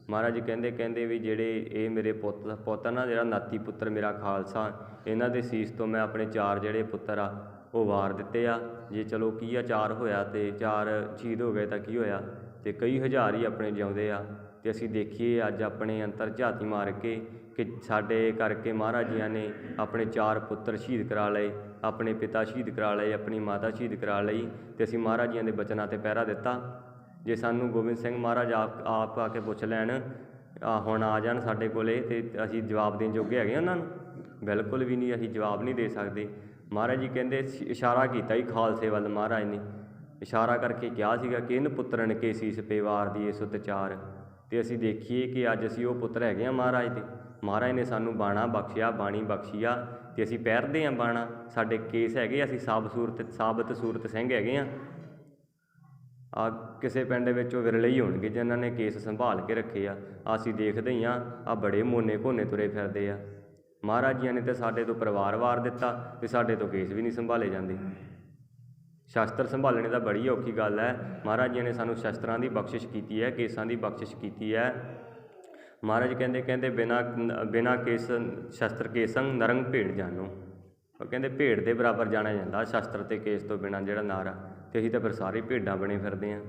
ਮਹਾਰਾਜ ਜੀ ਕਹਿੰਦੇ ਵੀ ਜਿਹੜੇ ਇਹ ਮੇਰੇ ਪੁੱਤ ਨਾ, ਜਿਹੜਾ ਨਾਤੀ ਪੁੱਤਰ ਮੇਰਾ ਖਾਲਸਾ, ਇਹਨਾਂ ਦੇ ਸੀਸ ਤੋਂ ਮੈਂ ਆਪਣੇ 4 ਜਿਹੜੇ ਪੁੱਤਰ ਆ ਉਹ ਵਾਰ ਦਿੱਤੇ ਆ। ਜੇ ਚਲੋ ਕੀ ਆ 4 ਹੋਇਆ ਅਤੇ 4 ਸ਼ਹੀਦ ਹੋ ਗਏ ਤਾਂ ਕੀ ਹੋਇਆ, ਅਤੇ ਕਈ ਹਜ਼ਾਰ ਹੀ ਆਪਣੇ ਜਿਉਂਦੇ ਆ। ਅਤੇ ਅਸੀਂ ਦੇਖੀਏ ਅੱਜ ਆਪਣੇ ਅੰਤਰ ਝਾਤੀ ਮਾਰ ਕੇ ਕਿ ਸਾਡੇ ਕਰਕੇ ਮਹਾਰਾਜ ਜੀਆਂ ਨੇ ਆਪਣੇ 4 ਪੁੱਤਰ ਸ਼ਹੀਦ ਕਰਾ ਲਏ, ਆਪਣੇ ਪਿਤਾ ਸ਼ਹੀਦ ਕਰਾ ਲਏ, ਆਪਣੀ ਮਾਤਾ ਸ਼ਹੀਦ ਕਰਾ ਲਈ, ਅਤੇ ਅਸੀਂ ਮਹਾਰਾਜ ਜੀਆਂ ਦੇ ਬਚਨਾਂ 'ਤੇ ਪਹਿਰਾ ਦਿੱਤਾ। ਜੇ ਸਾਨੂੰ ਗੋਬਿੰਦ ਸਿੰਘ ਮਹਾਰਾਜ ਆਪ ਆ ਕੇ ਪੁੱਛ ਲੈਣ, ਹੁਣ ਆ ਜਾਣ ਸਾਡੇ ਕੋਲ, ਅਤੇ ਅਸੀਂ ਜਵਾਬ ਦੇਣ ਜੋਗੇ ਹੈਗੇ ਉਹਨਾਂ ਨੂੰ? ਬਿਲਕੁਲ ਵੀ ਨਹੀਂ, ਅਸੀਂ ਜਵਾਬ ਨਹੀਂ ਦੇ ਸਕਦੇ। ਮਹਾਰਾਜ ਜੀ ਕਹਿੰਦੇ, ਇਸ਼ਾਰਾ ਕੀਤਾ ਹੀ ਖਾਲਸੇ ਵੱਲ, ਮਹਾਰਾਜ ਨੇ ਇਸ਼ਾਰਾ ਕਰਕੇ ਕਿਹਾ ਸੀਗਾ ਕਿ ਇਨ ਪੁੱਤਰਨ ਕੇ ਸੀਸ ਪੇ ਵਾਰ ਦੀਏ ਸੁਤ ਚਾਰ। ਅਤੇ ਅਸੀਂ ਦੇਖੀਏ ਕਿ ਅੱਜ ਅਸੀਂ ਉਹ ਪੁੱਤਰ ਹੈਗੇ ਹਾਂ ਮਹਾਰਾਜ ਦੇ। ਮਹਾਰਾਜ ਨੇ ਸਾਨੂੰ ਬਾਣਾ ਬਖਸ਼ਿਆ, ਬਾਣੀ ਬਖਸ਼ੀ ਆ, ਅਤੇ ਅਸੀਂ ਪਹਿਰਦੇ ਹਾਂ ਬਾਣਾ। ਸਾਡੇ ਕੇਸ ਹੈਗੇ, ਅਸੀਂ ਸਾਬਤ ਸੂਰਤ ਸਿੰਘ ਹੈਗੇ ਹਾਂ। ਕਿਸੇ ਪਿੰਡ ਵਿੱਚ ਉਹ ਵਿਰਲੇ ਹੀ ਹੋਣਗੇ ਜਿਨ੍ਹਾਂ ਨੇ ਕੇਸ ਸੰਭਾਲ ਕੇ ਰੱਖੇ ਆ। ਅਸੀਂ ਦੇਖਦੇ ਹੀ ਹਾਂ, ਬੜੇ ਮੋਨੇ ਘੋਨੇ ਤੁਰੇ ਫਿਰਦੇ ਆ। ਮਹਾਰਾਜ ਜੀਆਂ ਨੇ ਤਾਂ ਸਾਡੇ ਤੋਂ ਪਰਿਵਾਰ ਵਾਰ ਦਿੱਤਾ, ਅਤੇ ਸਾਡੇ ਤੋਂ ਕੇਸ ਵੀ ਨਹੀਂ ਸੰਭਾਲੇ ਜਾਂਦੇ। ਸ਼ਸਤਰ ਸੰਭਾਲਣੇ ਤਾਂ ਬੜੀ ਔਖੀ ਗੱਲ ਹੈ। ਮਹਾਰਾਜ ਜੀ ਨੇ ਸਾਨੂੰ ਸ਼ਸਤਰਾਂ ਦੀ ਬਖਸ਼ਿਸ਼ ਕੀਤੀ ਹੈ, ਕੇਸਾਂ ਦੀ ਬਖਸ਼ਿਸ਼ ਕੀਤੀ ਹੈ। ਮਹਾਰਾਜ ਕਹਿੰਦੇ ਬਿਨਾਂ ਕੇਸ ਸ਼ਸਤਰ ਕੇਸੰ ਨਰੰਗ ਭੇਡ ਜਾਨੋ। ਉਹ ਕਹਿੰਦੇ ਭੇਡ ਦੇ ਬਰਾਬਰ ਜਾਣਿਆ ਜਾਂਦਾ ਸ਼ਸਤਰ ਅਤੇ ਕੇਸ ਤੋਂ ਬਿਨਾਂ ਜਿਹੜਾ ਨਰ ਆ, ਅਤੇ ਅਸੀਂ ਤਾਂ ਫਿਰ ਸਾਰੇ ਭੇਡਾਂ ਬਣੇ ਫਿਰਦੇ ਹਾਂ।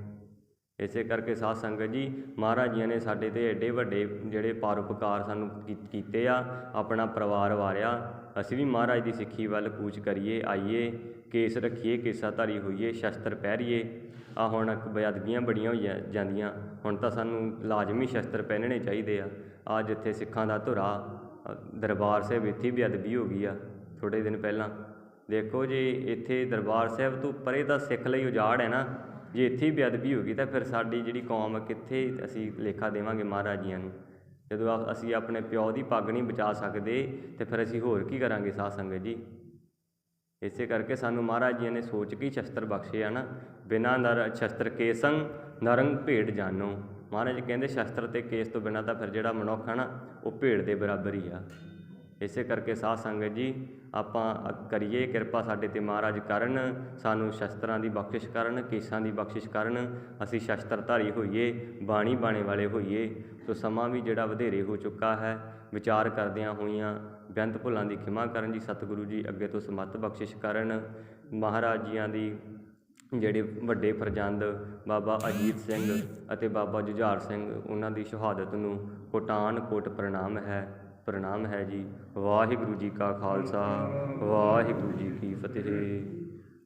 ਇਸੇ ਕਰਕੇ ਸਾਧ ਸੰਗਤ ਜੀ, ਮਹਾਰਾਜ ਜੀਆਂ ਨੇ ਸਾਡੇ 'ਤੇ ਐਡੇ ਵੱਡੇ ਜਿਹੜੇ ਪਰਉਪਕਾਰ ਸਾਨੂੰ ਕੀਤੇ ਆ, ਆਪਣਾ ਪਰਿਵਾਰ ਵਾਰਿਆ। ਅਸੀਂ ਵੀ ਮਹਾਰਾਜ ਦੀ ਸਿੱਖੀ ਵੱਲ ਕੂਚ ਕਰੀਏ, ਆਈਏ, ਕੇਸ ਰੱਖੀਏ, ਕੇਸਾਧਾਰੀ ਹੋਈਏ, ਸ਼ਸਤਰ ਪਹਿਰੀਏ। ਹੁਣ ਬੇਅਦਬੀਆਂ ਬੜੀਆਂ ਹੋਈਆਂ ਜਾਂਦੀਆਂ, ਹੁਣ ਤਾਂ ਸਾਨੂੰ ਲਾਜ਼ਮੀ ਸ਼ਸਤਰ ਪਹਿਨਣੇ ਚਾਹੀਦੇ ਆ। ਜਿੱਥੇ ਸਿੱਖਾਂ ਦਾ ਧੁਰਾ ਦਰਬਾਰ ਸਾਹਿਬ, ਇੱਥੇ ਬੇਅਦਬੀ ਹੋ ਗਈ ਆ ਥੋੜ੍ਹੇ ਦਿਨ ਪਹਿਲਾਂ। ਦੇਖੋ, ਜੇ ਇੱਥੇ ਦਰਬਾਰ ਸਾਹਿਬ ਤੋਂ ਪਰੇ ਤਾਂ ਸਿੱਖ ਲਈ ਉਜਾੜ ਹੈ ਨਾ, ਜੇ ਇੱਥੇ ਹੀ ਬੇਅਦਬੀ ਹੋ ਗਈ ਤਾਂ ਫਿਰ ਸਾਡੀ ਜਿਹੜੀ ਕੌਮ ਕਿੱਥੇ ਅਸੀਂ ਲੇਖਾ ਦੇਵਾਂਗੇ ਮਹਾਰਾਜ ਜੀਆਂ ਨੂੰ। ਜਦੋਂ ਅਸੀਂ ਆਪਣੇ ਪਿਓ ਦੀ ਪੱਗ ਨਹੀਂ ਬਚਾ ਸਕਦੇ, ਅਤੇ ਫਿਰ ਅਸੀਂ ਹੋਰ ਕੀ ਕਰਾਂਗੇ ਸਾਧ ਸੰਗਤ ਜੀ। ਇਸੇ ਕਰਕੇ ਸਾਨੂੰ ਮਹਾਰਾਜ ਜੀਆਂ ਨੇ ਸੋਚ ਕੇ ਸ਼ਸਤਰ ਬਖਸ਼ੇ ਆ ਨਾ, ਬਿਨਾਂ ਸ਼ਸਤਰ ਕੇਸੰ ਨਰੰਗ ਭੇਡ ਜਾਨੋ। ਮਹਾਰਾਜ ਜੀ ਕਹਿੰਦੇ ਸ਼ਸਤਰ ਅਤੇ ਕੇਸ ਤੋਂ ਬਿਨਾਂ ਤਾਂ ਫਿਰ ਜਿਹੜਾ ਮਨੁੱਖ ਆ ਨਾ, ਉਹ ਭੇਡ ਦੇ ਬਰਾਬਰ ਹੀ ਆ। ਇਸੇ ਕਰਕੇ ਸਾਧ ਸੰਗਤ ਜੀ, ਆਪਾਂ ਕਰੀਏ ਕਿਰਪਾ ਸਾਡੇ 'ਤੇ ਮਹਾਰਾਜ ਕਰਨ, ਸਾਨੂੰ ਸ਼ਸਤਰਾਂ ਦੀ ਬਖਸ਼ਿਸ਼ ਕਰਨ, ਕੇਸਾਂ ਦੀ ਬਖਸ਼ਿਸ਼ ਕਰਨ। ਅਸੀਂ ਸ਼ਸਤਰਧਾਰੀ ਹੋਈਏ, ਬਾਣੇ ਵਾਲੇ ਹੋਈਏ। ਸੋ ਸਮਾਂ ਵੀ ਜਿਹੜਾ ਵਧੇਰੇ ਹੋ ਚੁੱਕਾ ਹੈ, ਵਿਚਾਰ ਕਰਦਿਆਂ ਹੋਈਆਂ ਬੇਅੰਤ ਭੁੱਲਾਂ ਦੀ ਖਿਮਾ ਕਰਨ ਜੀ। ਸਤਿਗੁਰੂ ਜੀ ਅੱਗੇ ਤੋਂ ਸਮੱਤ ਬਖਸ਼ਿਸ਼ ਕਰਨ। ਮਹਾਰਾਜ ਜੀਆਂ ਦੀ ਜਿਹੜੇ ਵੱਡੇ ਫਰਜ਼ੰਦ ਬਾਬਾ ਅਜੀਤ ਸਿੰਘ ਅਤੇ ਬਾਬਾ ਜੁਝਾਰ ਸਿੰਘ, ਉਹਨਾਂ ਦੀ ਸ਼ਹਾਦਤ ਨੂੰ ਕੋਟਾਨ ਕੋਟ ਪ੍ਰਣਾਮ ਹੈ ਜੀ। ਵਾਹਿਗੁਰੂ ਜੀ ਕਾ ਖਾਲਸਾ, ਵਾਹਿਗੁਰੂ ਜੀ ਕੀ ਫਤਿਹ।